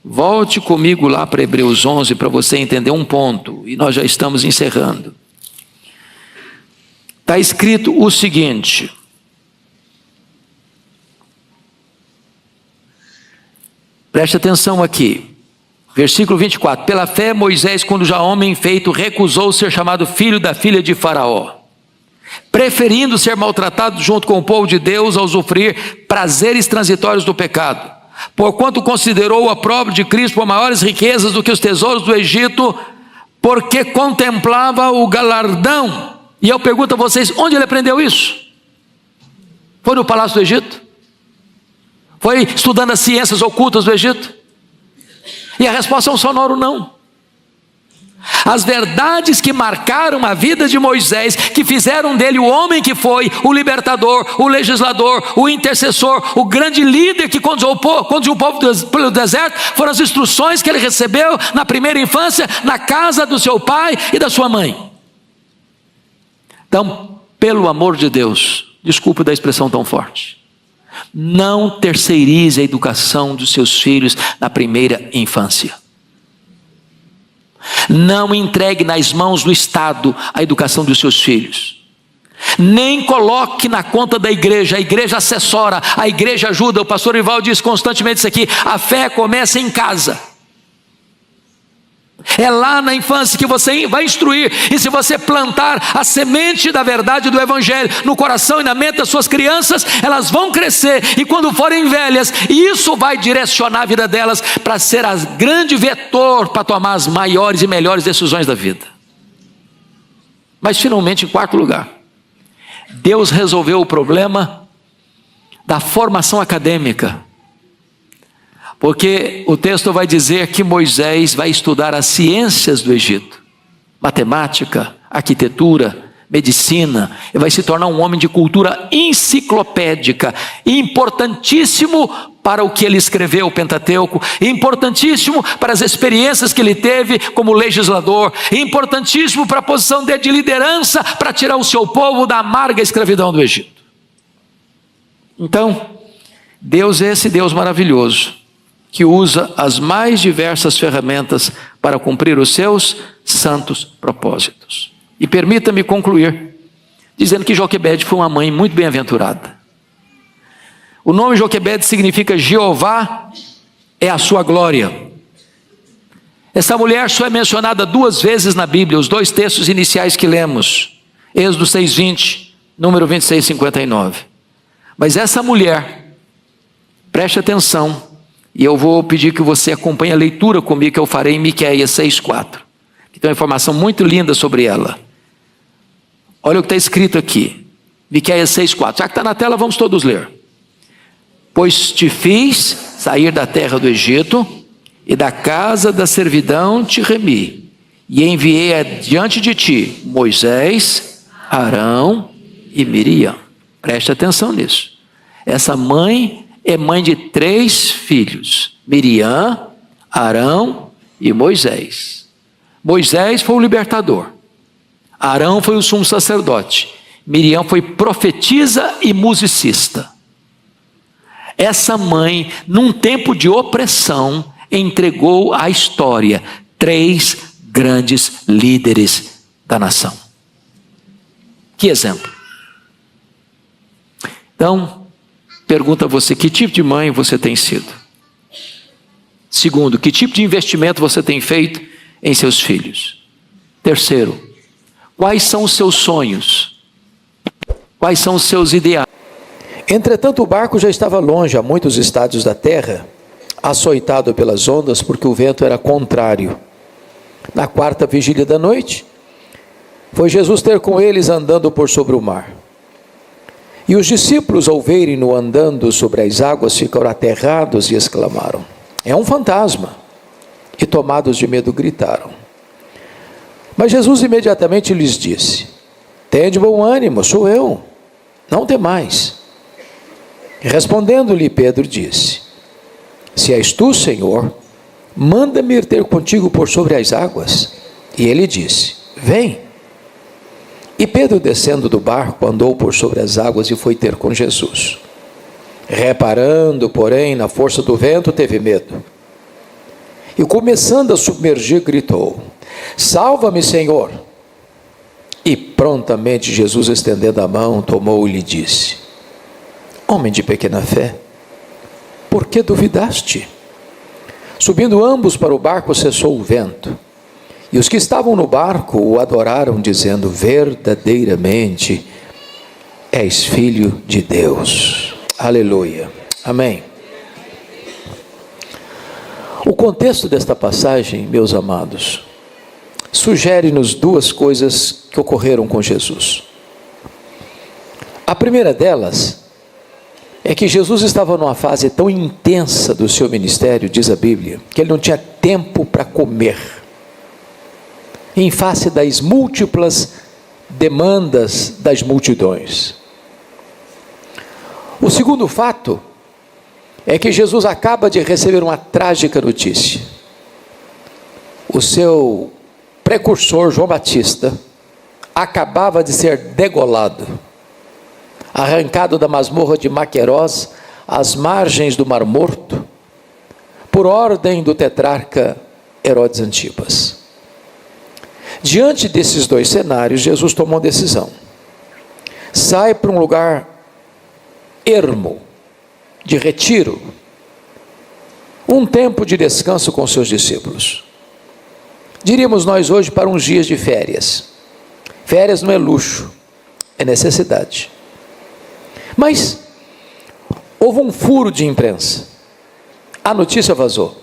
Volte comigo lá para Hebreus 11 para você entender um ponto, e nós já estamos encerrando. Está escrito o seguinte: preste atenção aqui, versículo 24: pela fé Moisés, quando já homem feito, recusou ser chamado filho da filha de Faraó, preferindo ser maltratado junto com o povo de Deus ao usufruir prazeres transitórios do pecado, porquanto considerou a prova de Cristo por maiores riquezas do que os tesouros do Egito, porque contemplava o galardão. E eu pergunto a vocês, onde ele aprendeu isso? Foi no palácio do Egito? Foi estudando as ciências ocultas do Egito? E a resposta é um sonoro não. As verdades que marcaram a vida de Moisés, que fizeram dele o homem que foi, o libertador, o legislador, o intercessor, o grande líder que conduziu o povo pelo deserto, foram as instruções que ele recebeu na primeira infância, na casa do seu pai e da sua mãe. Então, pelo amor de Deus, desculpe da expressão tão forte, não terceirize a educação dos seus filhos na primeira infância. Não entregue nas mãos do Estado a educação dos seus filhos. Nem coloque na conta da igreja. A igreja assessora, a igreja ajuda. O pastor Ival diz constantemente isso aqui: a fé começa em casa. É lá na infância que você vai instruir. E se você plantar a semente da verdade do Evangelho no coração e na mente das suas crianças, elas vão crescer, e quando forem velhas, isso vai direcionar a vida delas para ser a grande vetor para tomar as maiores e melhores decisões da vida. Mas finalmente, em quarto lugar, Deus resolveu o problema da formação acadêmica. Porque o texto vai dizer que Moisés vai estudar as ciências do Egito, matemática, arquitetura, medicina. Ele vai se tornar um homem de cultura enciclopédica, importantíssimo para o que ele escreveu, o Pentateuco, importantíssimo para as experiências que ele teve como legislador, importantíssimo para a posição dele de liderança, para tirar o seu povo da amarga escravidão do Egito. Então, Deus é esse Deus maravilhoso, que usa as mais diversas ferramentas para cumprir os seus santos propósitos. E permita-me concluir dizendo que Joquebede foi uma mãe muito bem-aventurada. O nome Joquebede significa Jeová é a sua glória. Essa mulher só é mencionada 2 vezes na Bíblia, os 2 textos iniciais que lemos, Êxodo 6:20, número 26:59. Mas essa mulher, preste atenção, e eu vou pedir que você acompanhe a leitura comigo que eu farei em Miqueias 6:4, que tem uma informação muito linda sobre ela. Olha o que está escrito aqui, Miqueias 6:4, já que está na tela, vamos todos ler. Pois te fiz sair da terra do Egito, e da casa da servidão te remi, e enviei adiante de ti Moisés, Arão e Miriam. Preste atenção nisso. Essa mãe é mãe de 3 filhos, Miriam, Arão e Moisés. Moisés foi o libertador, Arão foi o sumo sacerdote, Miriam foi profetisa e musicista. Essa mãe, num tempo de opressão, entregou à história 3 grandes líderes da nação. Que exemplo! Então, pergunta a você, que tipo de mãe você tem sido? Segundo, que tipo de investimento você tem feito em seus filhos? Terceiro, quais são os seus sonhos? Quais são os seus ideais? Entretanto, o barco já estava longe, a muitos estádios da terra, açoitado pelas ondas, porque o vento era contrário. Na 4ª vigília da noite, foi Jesus ter com eles andando por sobre o mar. E os discípulos, ao verem-no andando sobre as águas, ficaram aterrados e exclamaram: é um fantasma! E tomados de medo gritaram. Mas Jesus imediatamente lhes disse: tende bom ânimo, sou eu, não temais. E respondendo-lhe Pedro disse: Se és tu, Senhor, manda-me ir ter contigo por sobre as águas. E ele disse: vem. E Pedro, descendo do barco, andou por sobre as águas e foi ter com Jesus. Reparando, porém, na força do vento, teve medo. E começando a submergir, gritou: salva-me, Senhor! E prontamente Jesus, estendendo a mão, tomou e lhe disse: homem de pequena fé, por que duvidaste? Subindo ambos para o barco, cessou o vento. E os que estavam no barco o adoraram, dizendo: verdadeiramente és filho de Deus. Aleluia. Amém. O contexto desta passagem, meus amados, sugere-nos duas coisas que ocorreram com Jesus. A primeira delas é que Jesus estava numa fase tão intensa do seu ministério, diz a Bíblia, que ele não tinha tempo para comer, em face das múltiplas demandas das multidões. O segundo fato é que Jesus acaba de receber uma trágica notícia. O seu precursor, João Batista, acabava de ser degolado, arrancado da masmorra de Maquerós, às margens do Mar Morto, por ordem do tetrarca Herodes Antipas. Diante desses dois cenários, Jesus tomou uma decisão. Sai para um lugar ermo, de retiro, um tempo de descanso com seus discípulos. Diríamos nós hoje para uns dias de férias. Férias não é luxo, é necessidade. Mas houve um furo de imprensa. A notícia vazou.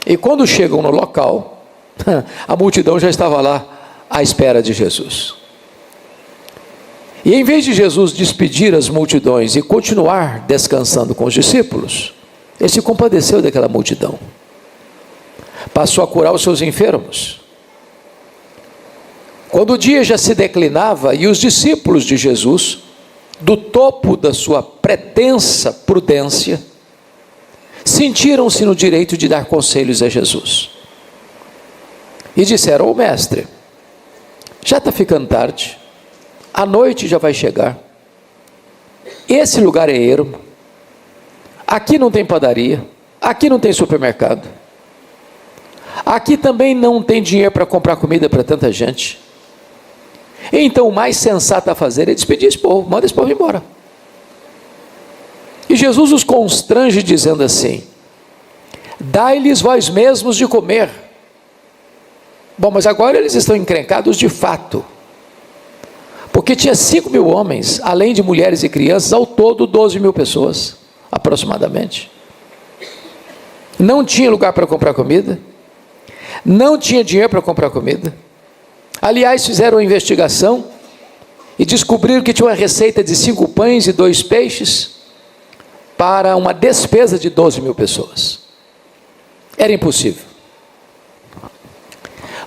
E quando chegam no local, a multidão já estava lá à espera de Jesus. E em vez de Jesus despedir as multidões e continuar descansando com os discípulos, ele se compadeceu daquela multidão. Passou a curar os seus enfermos. Quando o dia já se declinava e os discípulos de Jesus, do topo da sua pretensa prudência, sentiram-se no direito de dar conselhos a Jesus. E disseram: ô mestre, já está ficando tarde, a noite já vai chegar, esse lugar é ermo, aqui não tem padaria, aqui não tem supermercado, aqui também não tem dinheiro para comprar comida para tanta gente. Então o mais sensato a fazer é despedir esse povo, manda esse povo embora. E Jesus os constrange dizendo assim: dai-lhes vós mesmos de comer. Bom, mas agora eles estão encrencados de fato, porque tinha 5.000 homens, além de mulheres e crianças, ao todo 12.000 pessoas, aproximadamente. Não tinha lugar para comprar comida, não tinha dinheiro para comprar comida. Aliás, fizeram uma investigação e descobriram que tinha uma receita de 5 pães e 2 peixes para uma despesa de 12.000 pessoas. Era impossível.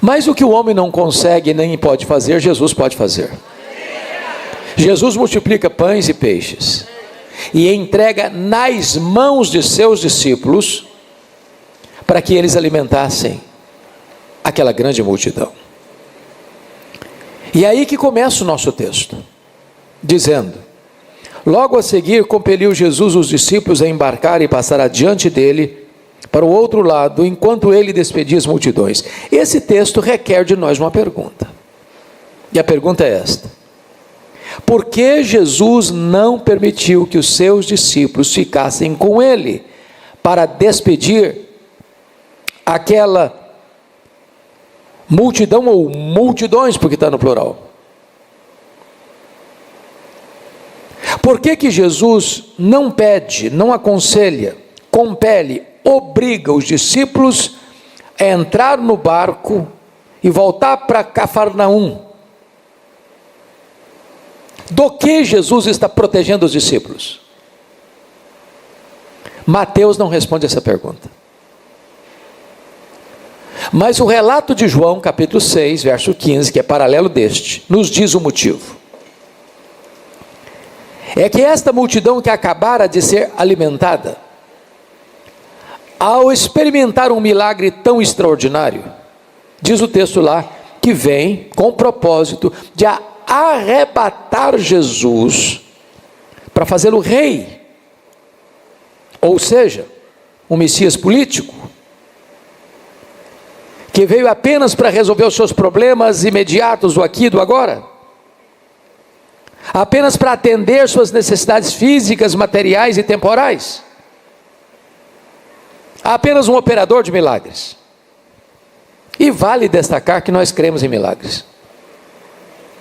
Mas o que o homem não consegue nem pode fazer, Jesus pode fazer. Jesus multiplica pães e peixes e entrega nas mãos de seus discípulos para que eles alimentassem aquela grande multidão. E aí que começa o nosso texto, dizendo: logo a seguir compeliu Jesus os discípulos a embarcar e passar adiante dele para o outro lado, enquanto ele despedia as multidões. Esse texto requer de nós uma pergunta, e a pergunta é esta: por que Jesus não permitiu que os seus discípulos ficassem com ele para despedir aquela multidão, ou multidões, porque está no plural? Por que Jesus não pede, não aconselha, compele, obriga os discípulos a entrar no barco e voltar para Cafarnaum? Do que Jesus está protegendo os discípulos? Mateus não responde essa pergunta. Mas o relato de João, capítulo 6, verso 15, que é paralelo deste, nos diz o motivo. É que esta multidão que acabara de ser alimentada, ao experimentar um milagre tão extraordinário, diz o texto lá, que vem com o propósito de arrebatar Jesus para fazê-lo rei, ou seja, um Messias político, que veio apenas para resolver os seus problemas imediatos do aqui e do agora, apenas para atender suas necessidades físicas, materiais e temporais, apenas um operador de milagres. E vale destacar que nós cremos em milagres,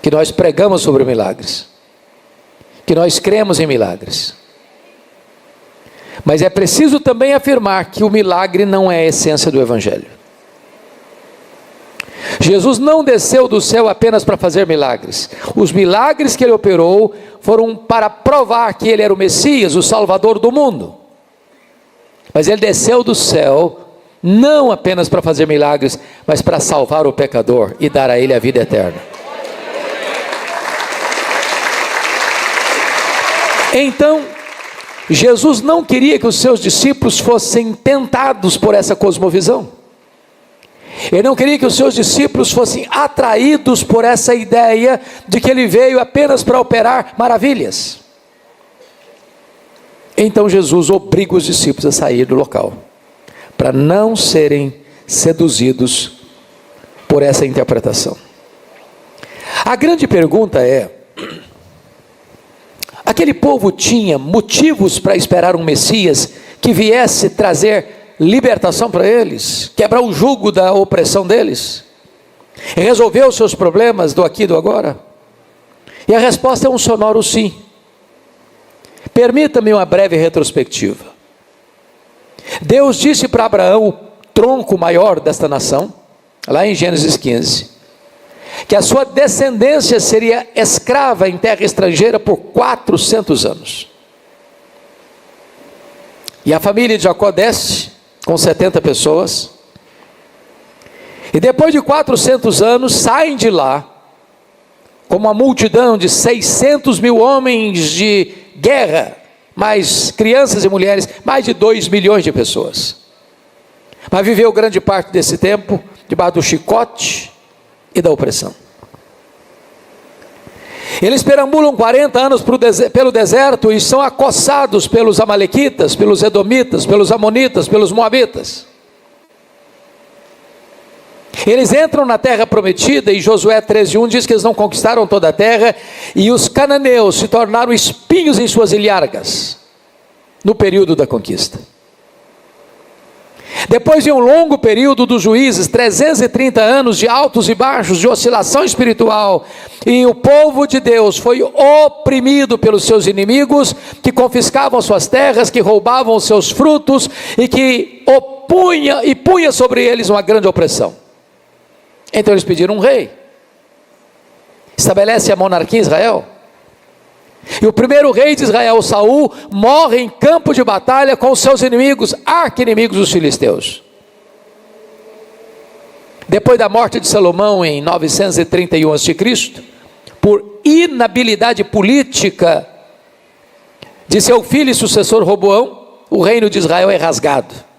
que nós pregamos sobre milagres, que nós cremos em milagres. Mas é preciso também afirmar que o milagre não é a essência do Evangelho. Jesus não desceu do céu apenas para fazer milagres. Os milagres que ele operou foram para provar que ele era o Messias, o Salvador do mundo. Mas ele desceu do céu não apenas para fazer milagres, mas para salvar o pecador e dar a ele a vida eterna. Então, Jesus não queria que os seus discípulos fossem tentados por essa cosmovisão. Ele não queria que os seus discípulos fossem atraídos por essa ideia de que ele veio apenas para operar maravilhas. Então Jesus obriga os discípulos a sair do local, para não serem seduzidos por essa interpretação. A grande pergunta é: aquele povo tinha motivos para esperar um Messias que viesse trazer libertação para eles, quebrar o jugo da opressão deles, resolver os seus problemas do aqui e do agora? E a resposta é um sonoro sim. Permita-me uma breve retrospectiva. Deus disse para Abraão, o tronco maior desta nação, lá em Gênesis 15, que a sua descendência seria escrava em terra estrangeira por 400 anos. E a família de Jacó desce com 70 pessoas, e depois de 400 anos saem de lá com uma multidão de 600 mil homens de guerra, mais crianças e mulheres, mais de 2 milhões de pessoas. Mas viveu grande parte desse tempo debaixo do chicote e da opressão. Eles perambulam 40 anos pelo deserto e são acossados pelos amalequitas, pelos edomitas, pelos amonitas, pelos moabitas. Eles entram na terra prometida, e Josué 13:1 diz que eles não conquistaram toda a terra, e os cananeus se tornaram espinhos em suas ilhargas, no período da conquista. Depois de um longo período dos juízes, 330 anos de altos e baixos, de oscilação espiritual, e o povo de Deus foi oprimido pelos seus inimigos, que confiscavam suas terras, que roubavam os seus frutos, e que punha sobre eles uma grande opressão. Então eles pediram um rei, estabelece a monarquia em Israel. E o primeiro rei de Israel, Saul, morre em campo de batalha com os seus inimigos, arqui-inimigos dos filisteus. Depois da morte de Salomão em 931 a.C., por inabilidade política de seu filho e sucessor Roboão, o reino de Israel é rasgado.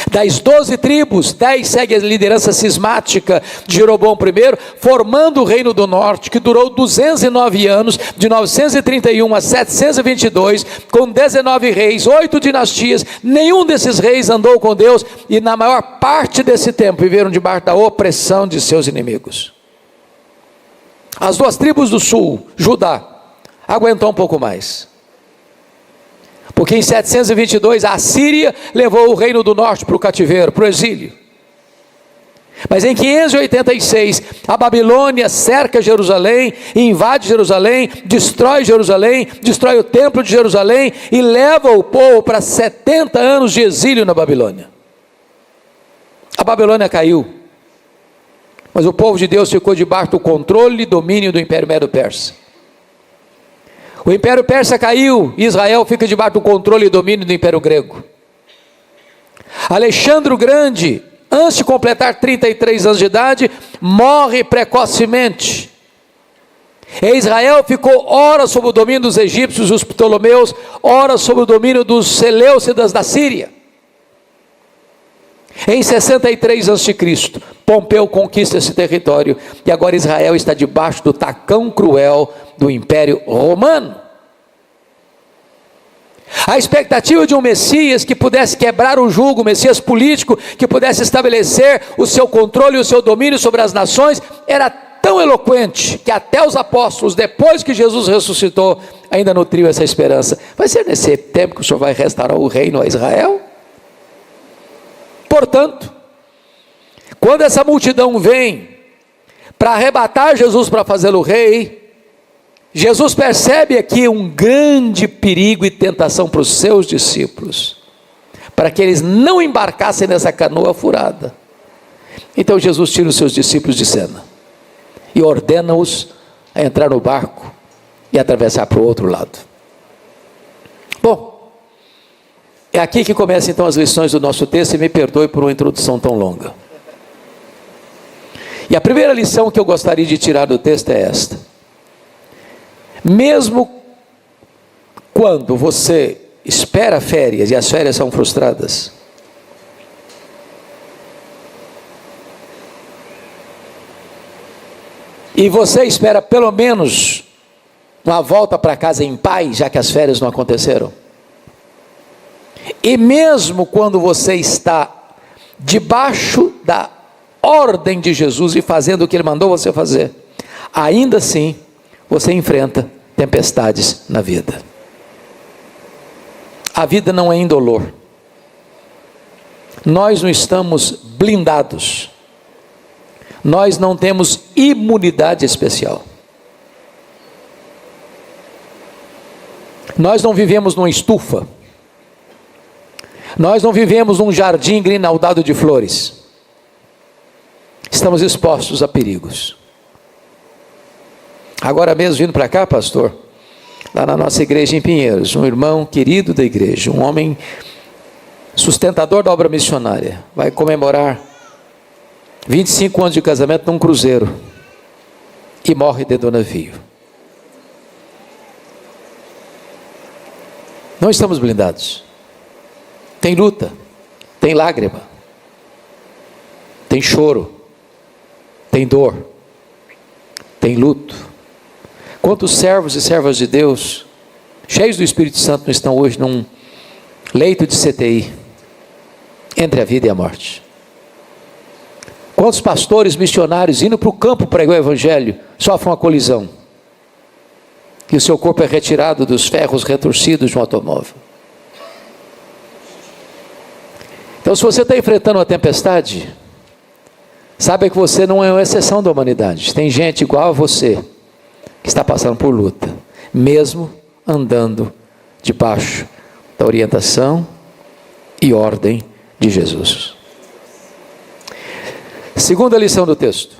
Das 12 tribos, 10 seguem a liderança cismática de Jeroboão I, formando o reino do norte, que durou 209 anos, de 931 a 722, com 19 reis, 8 dinastias. Nenhum desses reis andou com Deus, e na maior parte desse tempo viveram debaixo da opressão de seus inimigos. As 2 tribos do sul, Judá, aguentou um pouco mais, porque em 722 a Síria levou o reino do norte para o cativeiro, para o exílio. Mas em 586 a Babilônia cerca Jerusalém, invade Jerusalém, destrói o templo de Jerusalém e leva o povo para 70 anos de exílio na Babilônia. A Babilônia caiu, mas o povo de Deus ficou debaixo do controle e domínio do Império Medo-Persa. O Império Persa caiu, e Israel fica debaixo do controle e domínio do Império Grego. Alexandre o Grande, antes de completar 33 anos de idade, morre precocemente. E Israel ficou ora sob o domínio dos egípcios, os Ptolomeus, ora sob o domínio dos Seleucidas da Síria. Em 63 a.C., Pompeu conquista esse território e agora Israel está debaixo do tacão cruel do Império Romano. A expectativa de um Messias que pudesse quebrar o jugo, um Messias político que pudesse estabelecer o seu controle e o seu domínio sobre as nações, era tão eloquente que até os apóstolos, depois que Jesus ressuscitou, ainda nutriu essa esperança. Vai ser nesse tempo que o Senhor vai restaurar o reino a Israel? Portanto, quando essa multidão vem para arrebatar Jesus para fazê-lo rei, Jesus percebe aqui um grande perigo e tentação para os seus discípulos, para que eles não embarcassem nessa canoa furada. Então Jesus tira os seus discípulos de cena e ordena-os a entrar no barco e atravessar para o outro lado. Bom, é aqui que começam então as lições do nosso texto, e me perdoe por uma introdução tão longa. E a primeira lição que eu gostaria de tirar do texto é esta: mesmo quando você espera férias e as férias são frustradas, e você espera pelo menos uma volta para casa em paz, já que as férias não aconteceram, e mesmo quando você está debaixo da ordem de Jesus e fazendo o que Ele mandou você fazer, ainda assim você enfrenta tempestades na vida. A vida não é indolor. Nós não estamos blindados. Nós não temos imunidade especial. Nós não vivemos numa estufa. Nós não vivemos num jardim grinaldado de flores. Estamos expostos a perigos. Agora mesmo vindo para cá, pastor, lá na nossa igreja em Pinheiros, um irmão querido da igreja, um homem sustentador da obra missionária, vai comemorar 25 anos de casamento num cruzeiro e morre dentro do navio. Não estamos blindados. Tem luta, tem lágrima, tem choro, tem dor, tem luto. Quantos servos e servas de Deus, cheios do Espírito Santo, não estão hoje num leito de CTI, entre a vida e a morte? Quantos pastores missionários indo para o campo pregar o Evangelho, sofrem uma colisão, e o seu corpo é retirado dos ferros retorcidos de um automóvel? Então, se você está enfrentando uma tempestade, saiba que você não é uma exceção da humanidade. Tem gente igual a você que está passando por luta, mesmo andando debaixo da orientação e ordem de Jesus. Segunda lição do texto: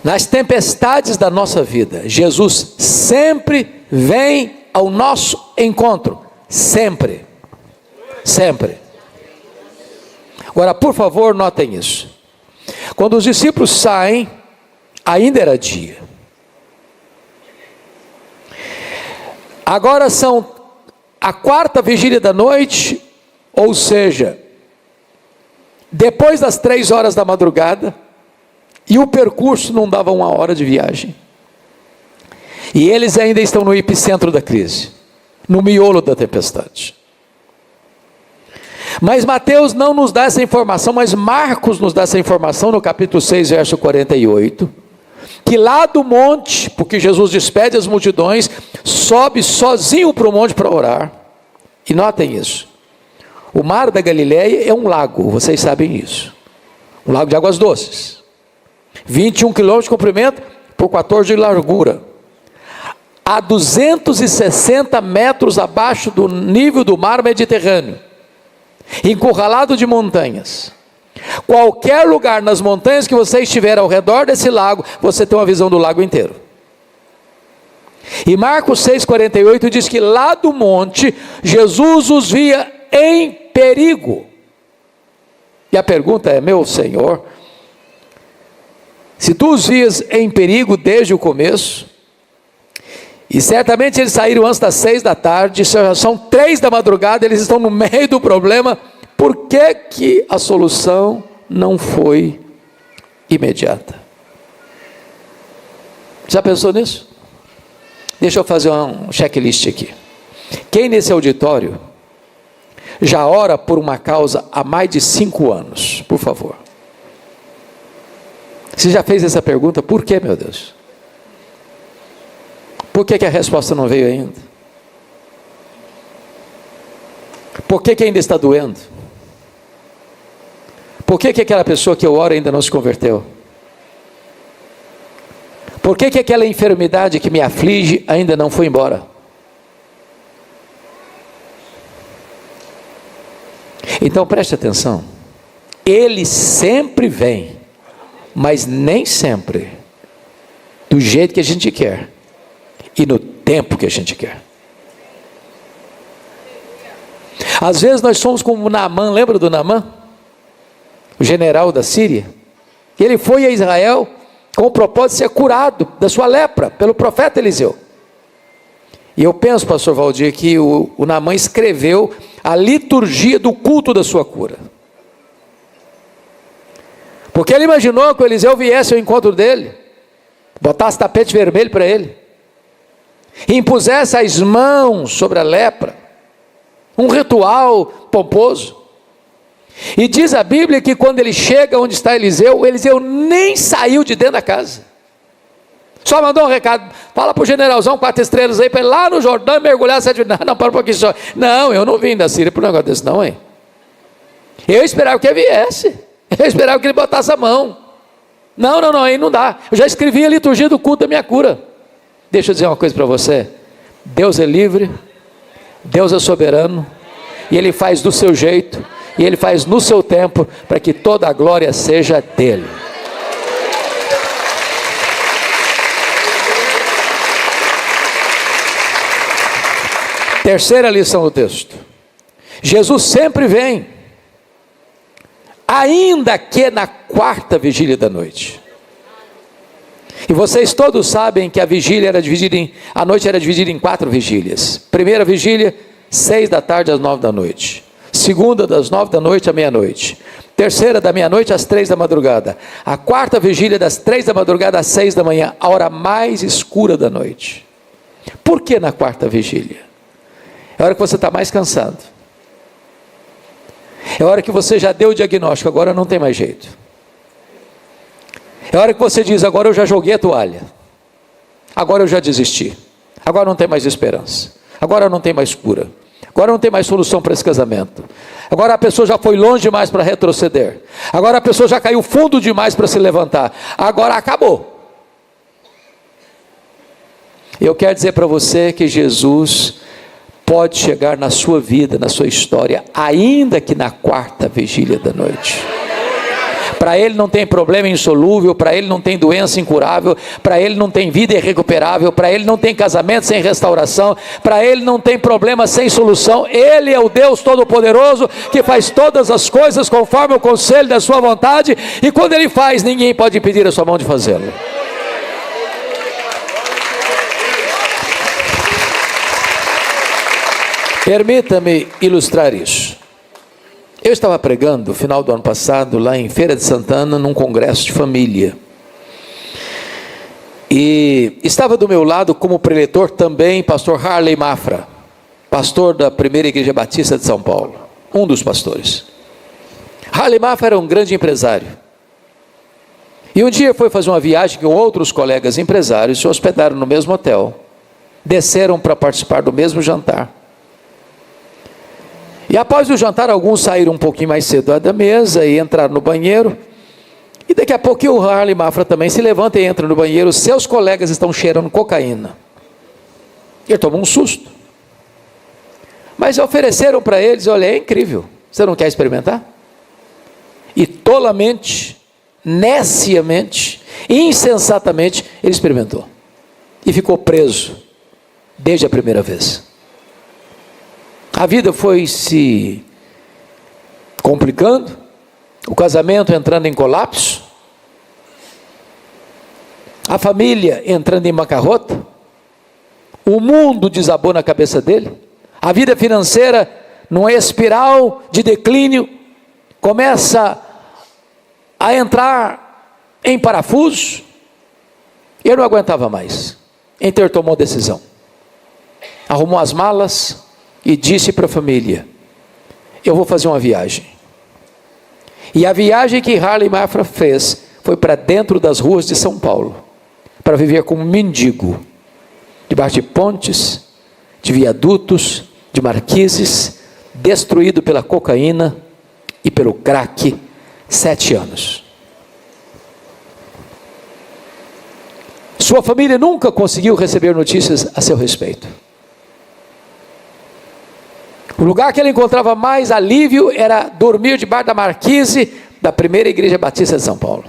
nas tempestades da nossa vida, Jesus sempre vem ao nosso encontro. Sempre. Sempre. Agora, por favor, notem isso. Quando os discípulos saem, ainda era dia. Agora são a quarta vigília da noite, ou seja, depois das 3 horas da madrugada, e o percurso não dava 1 hora de viagem. E eles ainda estão no epicentro da crise, no miolo da tempestade. Mas Mateus não nos dá essa informação, mas Marcos nos dá essa informação no capítulo 6, verso 48, que lá do monte, porque Jesus despede as multidões, sobe sozinho para o monte para orar. E notem isso: o mar da Galileia é um lago, vocês sabem isso, um lago de águas doces, 21 quilômetros de comprimento por 14 de largura, a 260 metros abaixo do nível do mar Mediterrâneo, encurralado de montanhas. Qualquer lugar nas montanhas que você estiver ao redor desse lago, você tem uma visão do lago inteiro. E Marcos 6,48 diz que lá do monte, Jesus os via em perigo. E a pergunta é: meu Senhor, se tu os vias em perigo desde o começo, E certamente eles saíram antes das 6 da tarde, já são 3 da madrugada, eles estão no meio do problema. Por que que a solução não foi imediata? Já pensou nisso? Deixa eu fazer um checklist aqui. Quem nesse auditório já ora por uma causa há mais de 5 anos? Por favor. Você já fez essa pergunta? Por que, meu Deus? Por que que a resposta não veio ainda? Por que que ainda está doendo? Por que que aquela pessoa que eu oro ainda não se converteu? Por que que aquela enfermidade que me aflige ainda não foi embora? Então preste atenção. Ele sempre vem, mas nem sempre do jeito que a gente quer e no tempo que a gente quer. Às vezes nós somos como Naamã. Lembra do Naamã? O general da Síria. Ele foi a Israel com o propósito de ser curado da sua lepra pelo profeta Eliseu. E eu penso, pastor Valdir, que o Naamã escreveu a liturgia do culto da sua cura. Porque ele imaginou que o Eliseu viesse ao encontro dele, botasse tapete vermelho para ele, e impusesse as mãos sobre a lepra, um ritual pomposo. E diz a Bíblia que quando ele chega onde está Eliseu, o Eliseu nem saiu de dentro da casa, só mandou um recado: fala para o generalzão 4 estrelas aí, para ele lá no Jordão mergulhar 7 vezes. Não, para um pouquinho só. Não, eu não vim da Síria por um negócio desse não, hein? Eu esperava que ele viesse, eu esperava que ele botasse a mão. Não, aí não dá. Eu já escrevi a liturgia do culto da minha cura. Deixa eu dizer uma coisa para você: Deus é livre, Deus é soberano, e Ele faz do seu jeito, e Ele faz no seu tempo, para que toda a glória seja dEle. Terceira lição do texto: Jesus sempre vem, ainda que na 4ª vigília da noite. E vocês todos sabem que a noite era dividida em 4 vigílias. Primeira vigília, 6 da tarde às 9 da noite. Segunda, das 9 da noite à meia-noite. Terceira, da meia-noite às 3 da madrugada. A 4ª vigília, das 3 da madrugada às 6 da manhã, a hora mais escura da noite. Por que na 4ª vigília? É a hora que você está mais cansado. É a hora que você já deu o diagnóstico, agora não tem mais jeito. É a hora que você diz: agora eu já joguei a toalha, agora eu já desisti, agora não tem mais esperança, agora não tem mais cura, agora não tem mais solução para esse casamento, agora a pessoa já foi longe demais para retroceder, agora a pessoa já caiu fundo demais para se levantar, agora acabou. Eu quero dizer para você que Jesus pode chegar na sua vida, na sua história, ainda que na 4ª vigília da noite. Para Ele não tem problema insolúvel, para Ele não tem doença incurável, para Ele não tem vida irrecuperável, para Ele não tem casamento sem restauração, para Ele não tem problema sem solução. Ele é o Deus Todo-Poderoso, que faz todas as coisas conforme o conselho da sua vontade, e quando Ele faz, ninguém pode impedir a sua mão de fazê-lo. Permita-me ilustrar isso. Eu estava pregando no final do ano passado, lá em Feira de Santana, num congresso de família. E estava do meu lado como preletor também pastor Harley Mafra, pastor da Primeira Igreja Batista de São Paulo, um dos pastores. Harley Mafra era um grande empresário. E um dia foi fazer uma viagem com outros colegas empresários, se hospedaram no mesmo hotel, desceram para participar do mesmo jantar. E após o jantar, alguns saíram um pouquinho mais cedo da mesa e entraram no banheiro. E daqui a pouco o Harley Mafra também se levanta e entra no banheiro. Seus colegas estão cheirando cocaína. Ele tomou um susto. Mas ofereceram para eles: olha, é incrível, você não quer experimentar? E tolamente, neciamente, insensatamente, ele experimentou. E ficou preso desde a primeira vez. A vida foi se complicando, o casamento entrando em colapso, a família entrando em bancarrota, O mundo desabou na cabeça dele. A vida financeira, numa espiral de declínio, começa a entrar em parafuso. Ele não aguentava mais. Então ele tomou decisão. Arrumou as malas e disse para a família: eu vou fazer uma viagem. E a viagem que Harley Mafra fez foi para dentro das ruas de São Paulo, para viver como mendigo, debaixo de pontes, de viadutos, de marquises, destruído pela cocaína e pelo crack, 7 anos. Sua família nunca conseguiu receber notícias a seu respeito. O lugar que ele encontrava mais alívio era dormir debaixo da marquise da primeira igreja batista de São Paulo.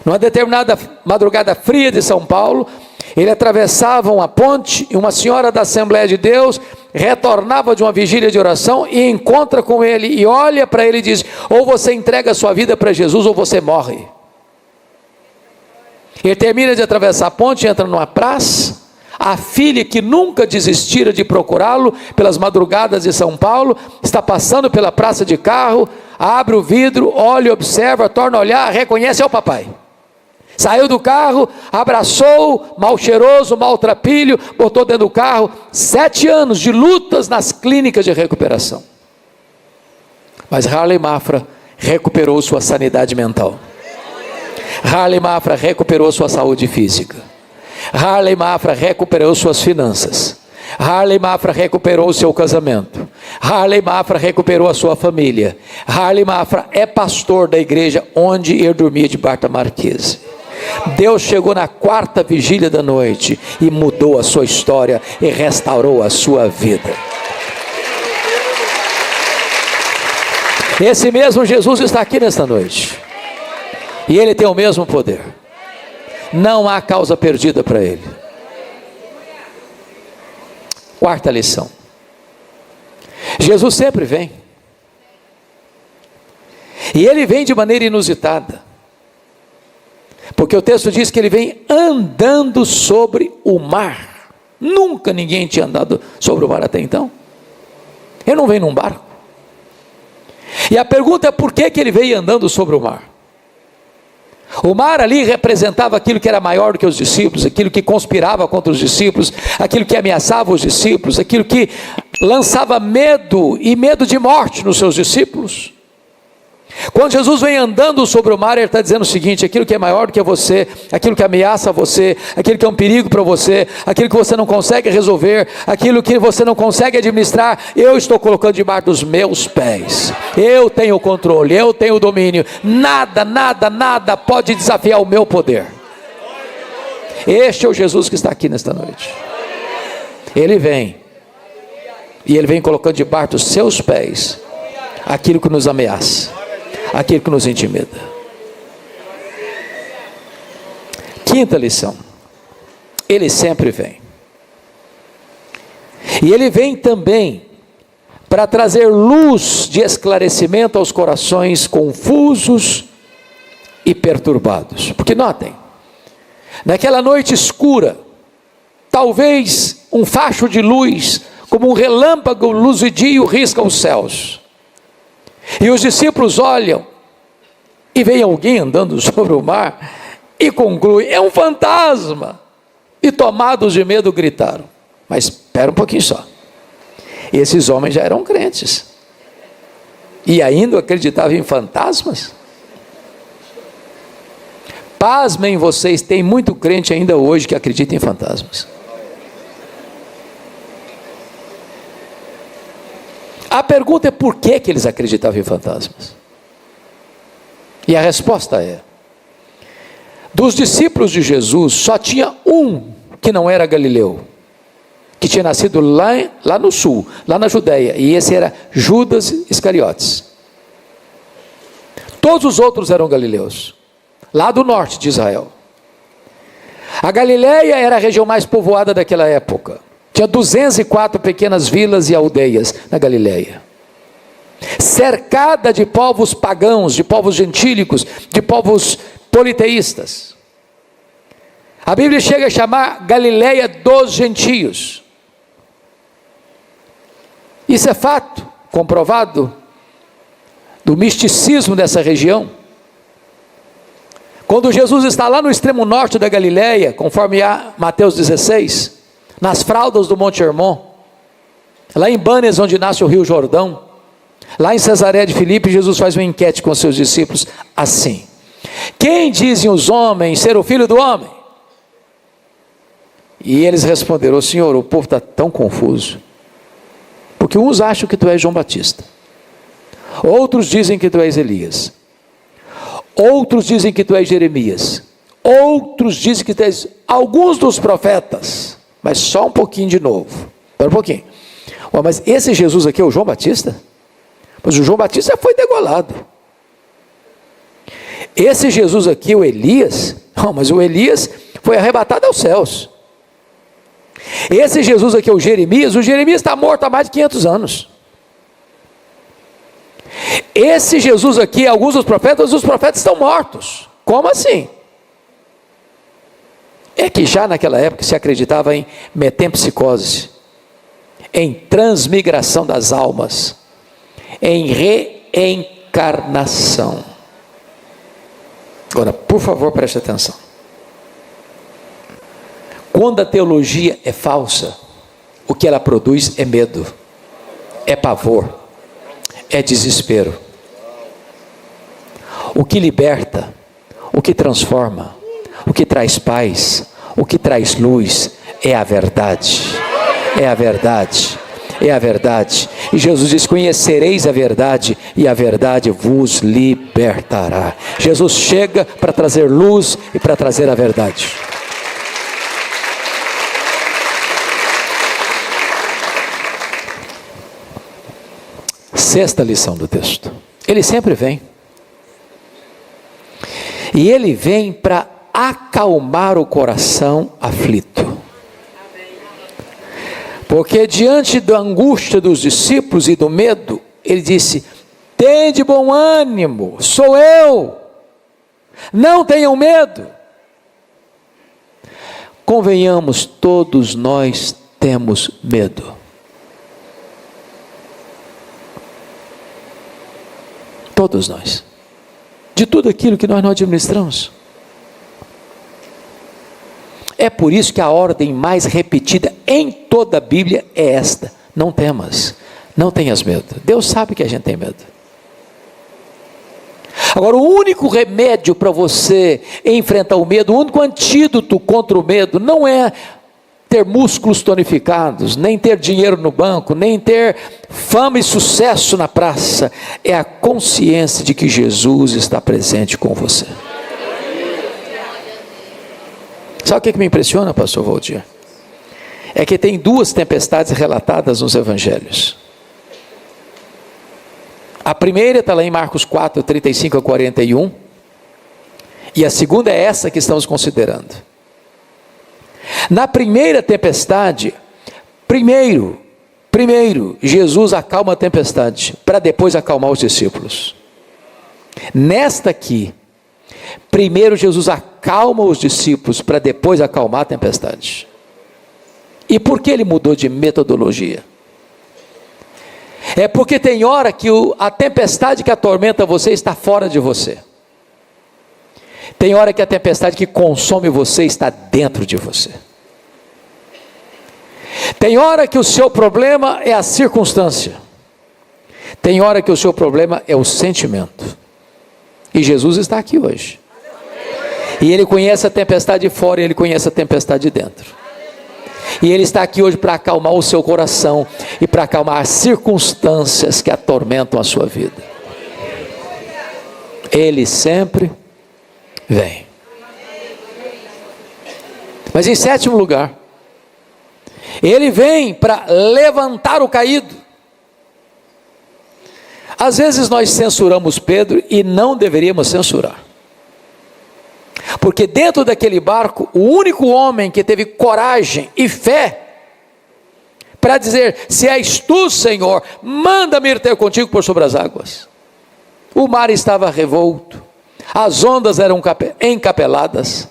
Numa determinada madrugada fria de São Paulo, ele atravessava uma ponte e uma senhora da Assembleia de Deus retornava de uma vigília de oração e encontra com ele e olha para ele e diz: ou você entrega a sua vida para Jesus ou você morre. Ele termina de atravessar a ponte, entra numa praça. A filha, que nunca desistira de procurá-lo pelas madrugadas de São Paulo, está passando pela praça de carro, abre o vidro, olha, observa, torna a olhar, reconhece: é o papai. Saiu do carro, abraçou, mal cheiroso, maltrapilho, botou dentro do carro. 7 anos de lutas nas clínicas de recuperação. Mas Harley Mafra recuperou sua sanidade mental. Harley Mafra recuperou sua saúde física. Harley Mafra recuperou suas finanças. Harley Mafra recuperou o seu casamento. Harley Mafra recuperou a sua família. Harley Mafra é pastor da igreja onde ele dormia debaixo da marquise. Deus chegou na 4ª vigília da noite e mudou a sua história e restaurou a sua vida. Esse mesmo Jesus está aqui nesta noite. E ele tem o mesmo poder. Não há causa perdida para ele. 4ª lição. Jesus sempre vem. E ele vem de maneira inusitada. Porque o texto diz que ele vem andando sobre o mar. Nunca ninguém tinha andado sobre o mar até então. Ele não vem num barco. E a pergunta é: por que ele veio andando sobre o mar? O mar ali representava aquilo que era maior do que os discípulos, aquilo que conspirava contra os discípulos, aquilo que ameaçava os discípulos, aquilo que lançava medo e medo de morte nos seus discípulos. Quando Jesus vem andando sobre o mar, ele está dizendo o seguinte: aquilo que é maior do que você, aquilo que ameaça você, aquilo que é um perigo para você, aquilo que você não consegue resolver, aquilo que você não consegue administrar, eu estou colocando debaixo dos meus pés. Eu tenho o controle, eu tenho o domínio. Nada, nada, nada pode desafiar o meu poder. Este é o Jesus que está aqui nesta noite. Ele vem, e ele vem colocando debaixo dos seus pés aquilo que nos ameaça, aquilo que nos intimida. 5ª lição. Ele sempre vem. E ele vem também para trazer luz de esclarecimento aos corações confusos e perturbados. Porque notem, naquela noite escura, talvez um facho de luz, como um relâmpago luzidio, risca os céus. E os discípulos olham e veem alguém andando sobre o mar e concluem: é um fantasma. E tomados de medo gritaram. Mas espera um pouquinho só. Esses homens já eram crentes e ainda acreditavam em fantasmas? Pasmem vocês, tem muito crente ainda hoje que acredita em fantasmas. A pergunta é: por que eles acreditavam em fantasmas? E a resposta é: dos discípulos de Jesus, só tinha um que não era galileu, que tinha nascido lá no sul, lá na Judéia, e esse era Judas Iscariotes. Todos os outros eram galileus, lá do norte de Israel. A Galileia era a região mais povoada daquela época. Tinha 204 pequenas vilas e aldeias na Galileia, cercada de povos pagãos, de povos gentílicos, de povos politeístas. A Bíblia chega a chamar Galileia dos gentios. Isso é fato, comprovado, do misticismo dessa região. Quando Jesus está lá no extremo norte da Galileia, conforme a Mateus 16, nas fraldas do Monte Hermon, lá em Banes, onde nasce o Rio Jordão, lá em Cesareia de Filipe, Jesus faz uma enquete com seus discípulos assim: quem dizem os homens ser o Filho do Homem? E eles responderam: Senhor, o povo está tão confuso, porque uns acham que tu és João Batista, outros dizem que tu és Elias, outros dizem que tu és Jeremias, outros dizem que tu és alguns dos profetas. Mas só um pouquinho de novo, espera um pouquinho. Mas esse Jesus aqui é o João Batista? Mas o João Batista já foi degolado. Esse Jesus aqui, o Elias? Não, mas o Elias foi arrebatado aos céus. Esse Jesus aqui é o Jeremias está morto há mais de 500 anos. Esse Jesus aqui, alguns dos profetas estão mortos. Como assim? É que já naquela época se acreditava em metempsicose, em transmigração das almas, em reencarnação. Agora, por favor, preste atenção. Quando a teologia é falsa, o que ela produz é medo, é pavor, é desespero. O que liberta, o que transforma, o que traz paz, o que traz luz é a verdade, é a verdade, é a verdade. E Jesus diz: conhecereis a verdade e a verdade vos libertará. Jesus chega para trazer luz e para trazer a verdade. Sexta lição do texto: ele sempre vem, e ele vem para acalmar o coração aflito. Porque diante da angústia dos discípulos e do medo, ele disse: tende bom ânimo, sou eu, não tenham medo. Convenhamos, todos nós temos medo. Todos nós, de tudo aquilo que nós não administramos. É por isso que a ordem mais repetida em toda a Bíblia é esta: não temas, não tenhas medo. Deus sabe que a gente tem medo. Agora, o único remédio para você enfrentar o medo, o único antídoto contra o medo, não é ter músculos tonificados, nem ter dinheiro no banco, nem ter fama e sucesso na praça, é a consciência de que Jesus está presente com você. Sabe o que me impressiona, pastor Valdir? É que tem duas tempestades relatadas nos evangelhos. A primeira está lá em Marcos 4, 35 a 41, e a segunda é essa que estamos considerando. Na primeira tempestade, primeiro, Jesus acalma a tempestade, para depois acalmar os discípulos. Nesta aqui, primeiro Jesus acalma os discípulos, para depois acalmar a tempestade. E por que ele mudou de metodologia? É porque tem hora que a tempestade que atormenta você está fora de você. Tem hora que a tempestade que consome você está dentro de você. Tem hora que o seu problema é a circunstância. Tem hora que o seu problema é o sentimento. E Jesus está aqui hoje. E ele conhece a tempestade de fora e ele conhece a tempestade de dentro. E ele está aqui hoje para acalmar o seu coração e para acalmar as circunstâncias que atormentam a sua vida. Ele sempre vem. Mas em sétimo lugar, ele vem para levantar o caído. Às vezes nós censuramos Pedro e não deveríamos censurar. Porque dentro daquele barco, o único homem que teve coragem e fé para dizer: se és tu, Senhor, manda-me ir ter contigo por sobre as águas. O mar estava revolto, as ondas eram encapeladas,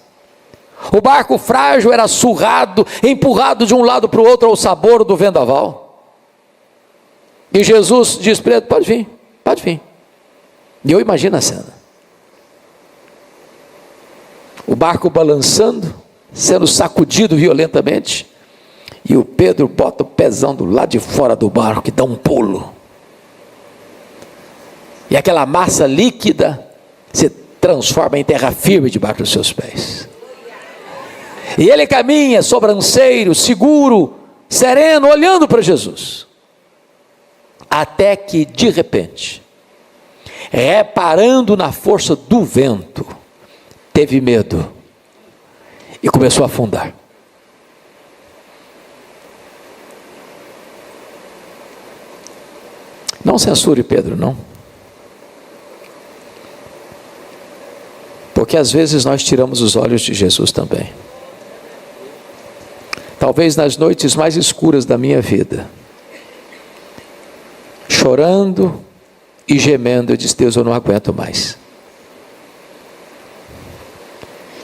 O barco frágil era surrado, empurrado de um lado para o outro ao sabor do vendaval. E Jesus diz para ele: pode vir, pode vir. E eu imagino a cena. O barco balançando, sendo sacudido violentamente, e o Pedro bota o pezão do lado de fora do barco e dá um pulo. E aquela massa líquida se transforma em terra firme debaixo dos seus pés. E ele caminha sobranceiro, seguro, sereno, olhando para Jesus. Até que, de repente, reparando na força do vento, teve medo e começou a afundar. Não censure Pedro, não. Porque às vezes nós tiramos os olhos de Jesus também. Talvez nas noites mais escuras da minha vida, chorando e gemendo, eu disse: Deus, eu não aguento mais.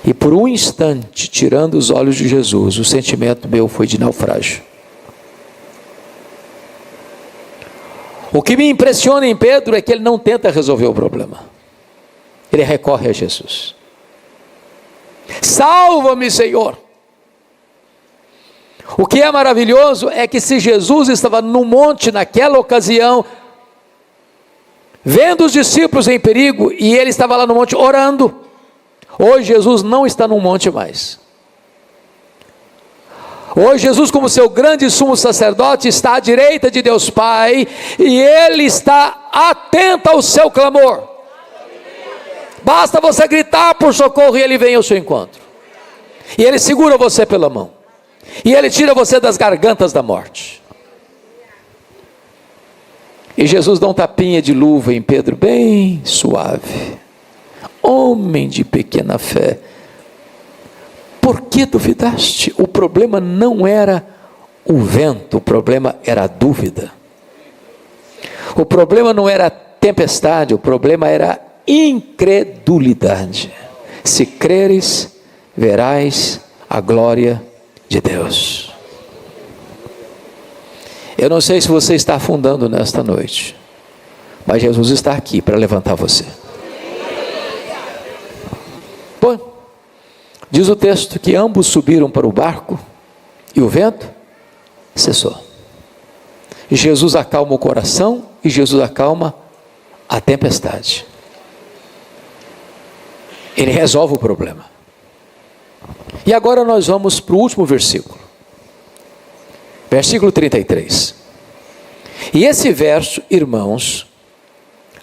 E por um instante, tirando os olhos de Jesus, o sentimento meu foi de naufrágio. O que me impressiona em Pedro é que ele não tenta resolver o problema. Ele recorre a Jesus. Salva-me, Senhor. O que é maravilhoso é que se Jesus estava no monte naquela ocasião, vendo os discípulos em perigo, e ele estava lá no monte orando, hoje Jesus não está no monte mais. Hoje Jesus, como seu grande sumo sacerdote, está à direita de Deus Pai, e Ele está atento ao seu clamor. Basta você gritar por socorro e Ele vem ao seu encontro. E Ele segura você pela mão. E Ele tira você das gargantas da morte. E Jesus dá um tapinha de luva em Pedro, bem suave. Homem de pequena fé, por que duvidaste? O problema não era o vento, o problema era a dúvida. O problema não era a tempestade, o problema era a incredulidade. Se creres, verás a glória de Deus. Eu não sei se você está afundando nesta noite, mas Jesus está aqui para levantar você. Bom, diz o texto que ambos subiram para o barco e o vento cessou. E Jesus acalma o coração e Jesus acalma a tempestade. Ele resolve o problema. E agora nós vamos para o último versículo. Versículo 33. E esse verso, irmãos,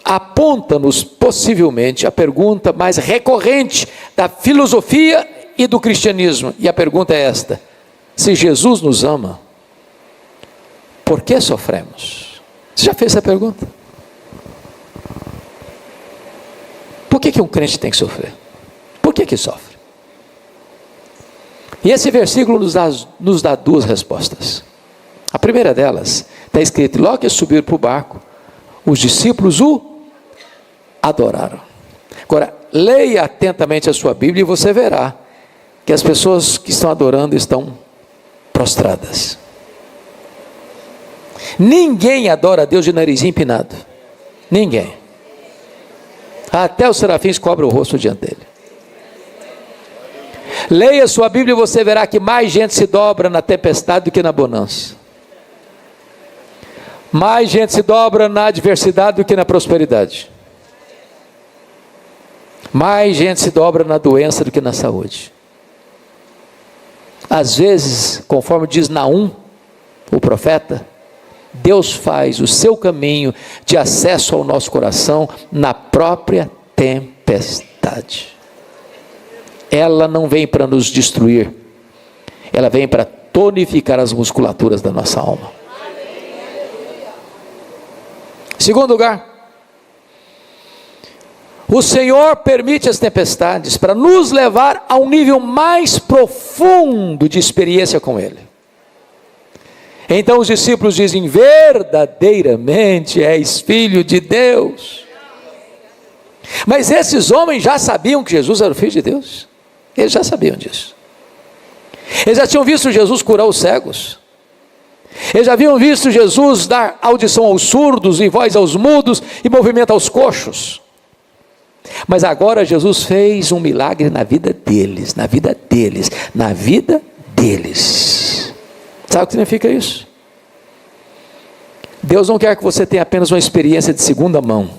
aponta-nos possivelmente a pergunta mais recorrente da filosofia e do cristianismo. E a pergunta é esta: se Jesus nos ama, por que sofremos? Você já fez essa pergunta? Por que um crente tem que sofrer? Por que sofre? E esse versículo nos dá duas respostas. A primeira delas está escrito: logo que subiram para o barco, os discípulos o adoraram. Agora, leia atentamente a sua Bíblia e você verá que as pessoas que estão adorando estão prostradas. Ninguém adora a Deus de narizinho empinado. Ninguém. Até os serafins cobrem o rosto diante dele. Leia a sua Bíblia e você verá que mais gente se dobra na tempestade do que na bonança. Mais gente se dobra na adversidade do que na prosperidade. Mais gente se dobra na doença do que na saúde. Às vezes, conforme diz Naum, o profeta, Deus faz o seu caminho de acesso ao nosso coração na própria tempestade. Ela não vem para nos destruir, ela vem para tonificar as musculaturas da nossa alma. Segundo lugar, o Senhor permite as tempestades para nos levar a um nível mais profundo de experiência com Ele. Então os discípulos dizem: verdadeiramente és filho de Deus. Mas esses homens já sabiam que Jesus era o Filho de Deus. Eles já sabiam disso. Eles já tinham visto Jesus curar os cegos. Eles já haviam visto Jesus dar audição aos surdos e voz aos mudos e movimento aos coxos. Mas agora Jesus fez um milagre na vida deles, na vida deles, na vida deles. Sabe o que significa isso? Deus não quer que você tenha apenas uma experiência de segunda mão.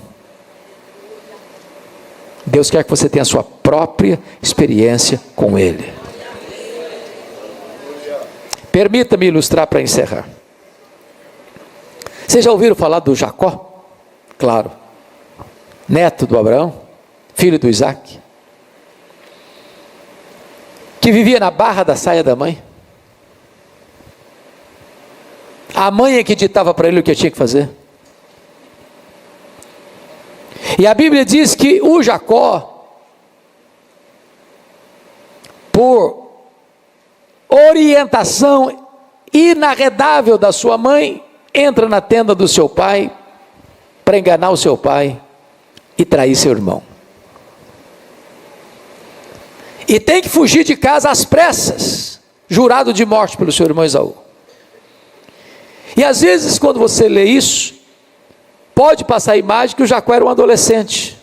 Deus quer que você tenha a sua própria experiência com Ele. Permita-me ilustrar para encerrar. Vocês já ouviram falar do Jacó? Claro. Neto do Abraão, filho do Isaac, que vivia na barra da saia da mãe. A mãe é que ditava para ele o que tinha que fazer. E a Bíblia diz que o Jacó, por orientação inarredável da sua mãe, entra na tenda do seu pai para enganar o seu pai e trair seu irmão. E tem que fugir de casa às pressas, jurado de morte pelo seu irmão Esaú. E às vezes, quando você lê isso, pode passar a imagem que o Jacó era um adolescente,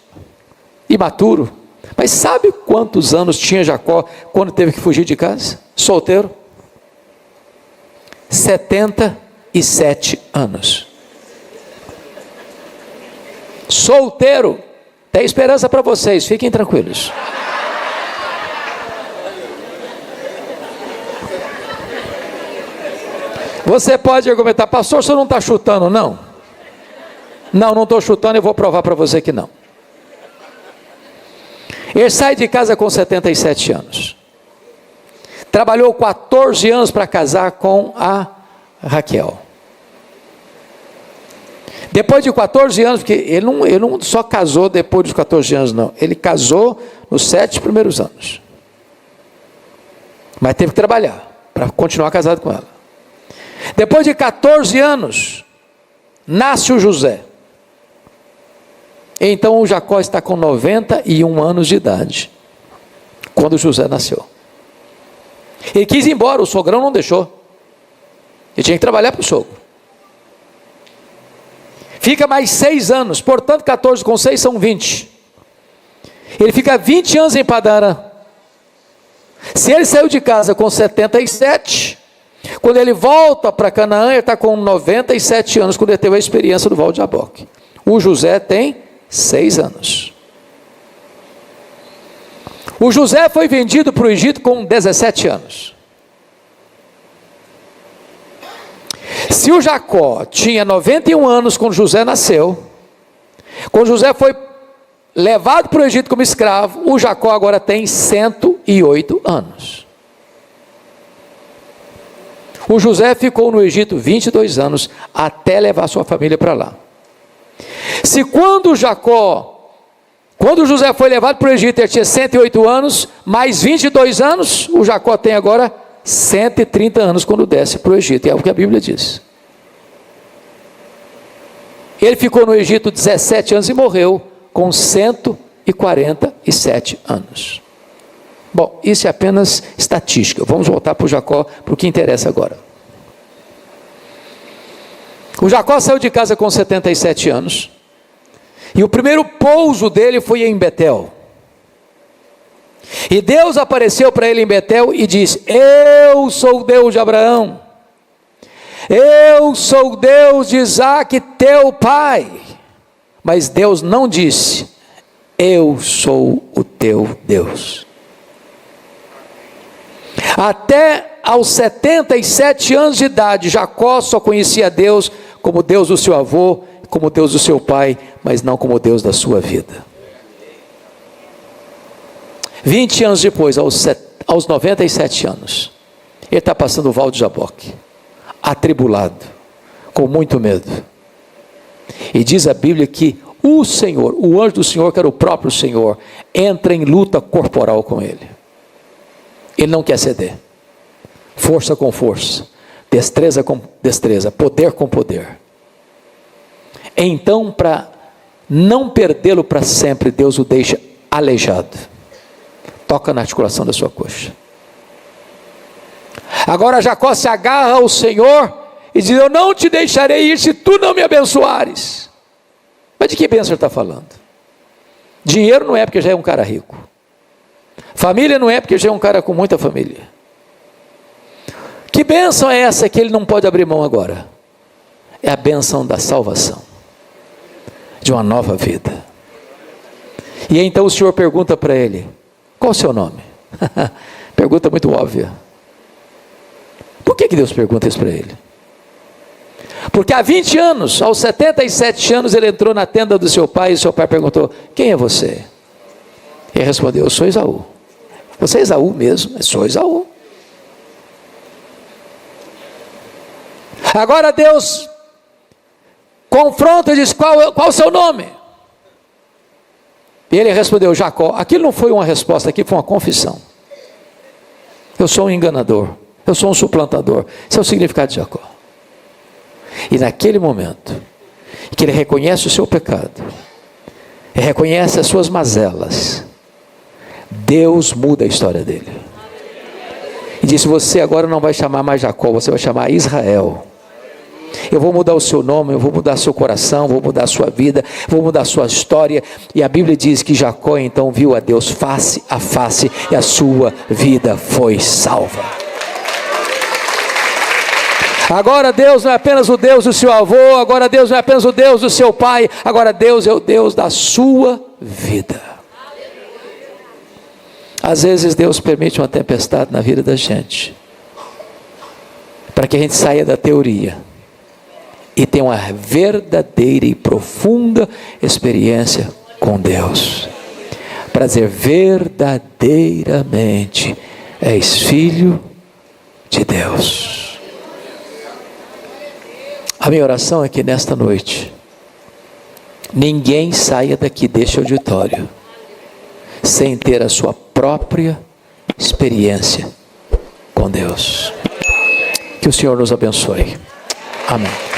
imaturo. Mas sabe quantos anos tinha Jacó quando teve que fugir de casa? Solteiro? 77 anos. Solteiro. Tem esperança para vocês, fiquem tranquilos. Você pode argumentar, pastor, o senhor não está chutando, não? Não estou chutando, eu vou provar para você que não. Ele sai de casa com 77 anos. Trabalhou 14 anos para casar com a Raquel. Depois de 14 anos, porque ele não só casou depois dos 14 anos, não. Ele casou nos 7 primeiros anos. Mas teve que trabalhar para continuar casado com ela. Depois de 14 anos, nasce o José. Então o Jacó está com 91 anos de idade, quando José nasceu. Ele quis ir embora, o sogrão não deixou. Ele tinha que trabalhar para o sogro. Fica mais 6 anos, portanto 14 com 6 são 20. Ele fica 20 anos em Padan. Se ele saiu de casa com 77, quando ele volta para Canaã, ele está com 97 anos, quando ele teve a experiência do Val de Jaboque. O José tem 6 anos. O José foi vendido para o Egito com 17 anos. Se o Jacó tinha 91 anos quando José nasceu, quando José foi levado para o Egito como escravo, o Jacó agora tem 108 anos. O José ficou no Egito 22 anos, até levar sua família para lá. Se quando José foi levado para o Egito, ele tinha 108 anos, mais 22 anos, o Jacó tem agora 130 anos quando desce para o Egito, é o que a Bíblia diz. Ele ficou no Egito 17 anos e morreu com 147 anos. Bom, isso é apenas estatística. Vamos voltar para o Jacó, para o que interessa agora. O Jacó saiu de casa com 77 anos. E o primeiro pouso dele foi em Betel. E Deus apareceu para ele em Betel e disse: eu sou o Deus de Abraão. Eu sou o Deus de Isaac, teu pai. Mas Deus não disse: eu sou o teu Deus. Até aos 77 anos de idade, Jacó só conhecia Deus como Deus do seu avô, como Deus do seu pai, mas não como Deus da sua vida. 20 anos depois, aos 97 anos, ele está passando o Val de Jaboque, atribulado, com muito medo. E diz a Bíblia que o Senhor, o anjo do Senhor, que era o próprio Senhor, entra em luta corporal com ele. Ele não quer ceder. Força com força, destreza com destreza, poder com poder. Então, para não perdê-lo para sempre, Deus o deixa aleijado. Toca na articulação da sua coxa. Agora Jacó se agarra ao Senhor e diz: eu não te deixarei ir se tu não me abençoares. Mas de que bênção ele está falando? Dinheiro não é porque já é um cara rico. Família não é porque já é um cara com muita família. Que bênção é essa que ele não pode abrir mão agora? É a bênção da salvação, de uma nova vida. E então o Senhor pergunta para ele: qual o seu nome? Pergunta muito óbvia. Por que Deus pergunta isso para ele? Porque há 20 anos, aos 77 anos, ele entrou na tenda do seu pai e seu pai perguntou: quem é você? Ele respondeu: eu sou Esaú. Você é Esaú mesmo? Eu sou Esaú. Agora Deus confronta e diz: qual o seu nome? E ele respondeu: Jacó. Aquilo não foi uma resposta, aqui foi uma confissão. Eu sou um enganador, eu sou um suplantador. Esse é o significado de Jacó. E naquele momento que ele reconhece o seu pecado, ele reconhece as suas mazelas, Deus muda a história dele e disse: você agora não vai chamar mais Jacó, você vai chamar Israel. Eu vou mudar o seu nome, eu vou mudar seu coração, vou mudar a sua vida, vou mudar a sua história. E a Bíblia diz que Jacó então viu a Deus face a face e a sua vida foi salva. Agora Deus não é apenas o Deus do seu avô, agora Deus não é apenas o Deus do seu pai, agora Deus é o Deus da sua vida. Às vezes Deus permite uma tempestade na vida da gente, para que a gente saia da teoria e tenha uma verdadeira e profunda experiência com Deus, para dizer: verdadeiramente és filho de Deus. A minha oração é que nesta noite ninguém saia daqui deste auditório sem ter a sua própria experiência com Deus. Que o Senhor nos abençoe. Amém.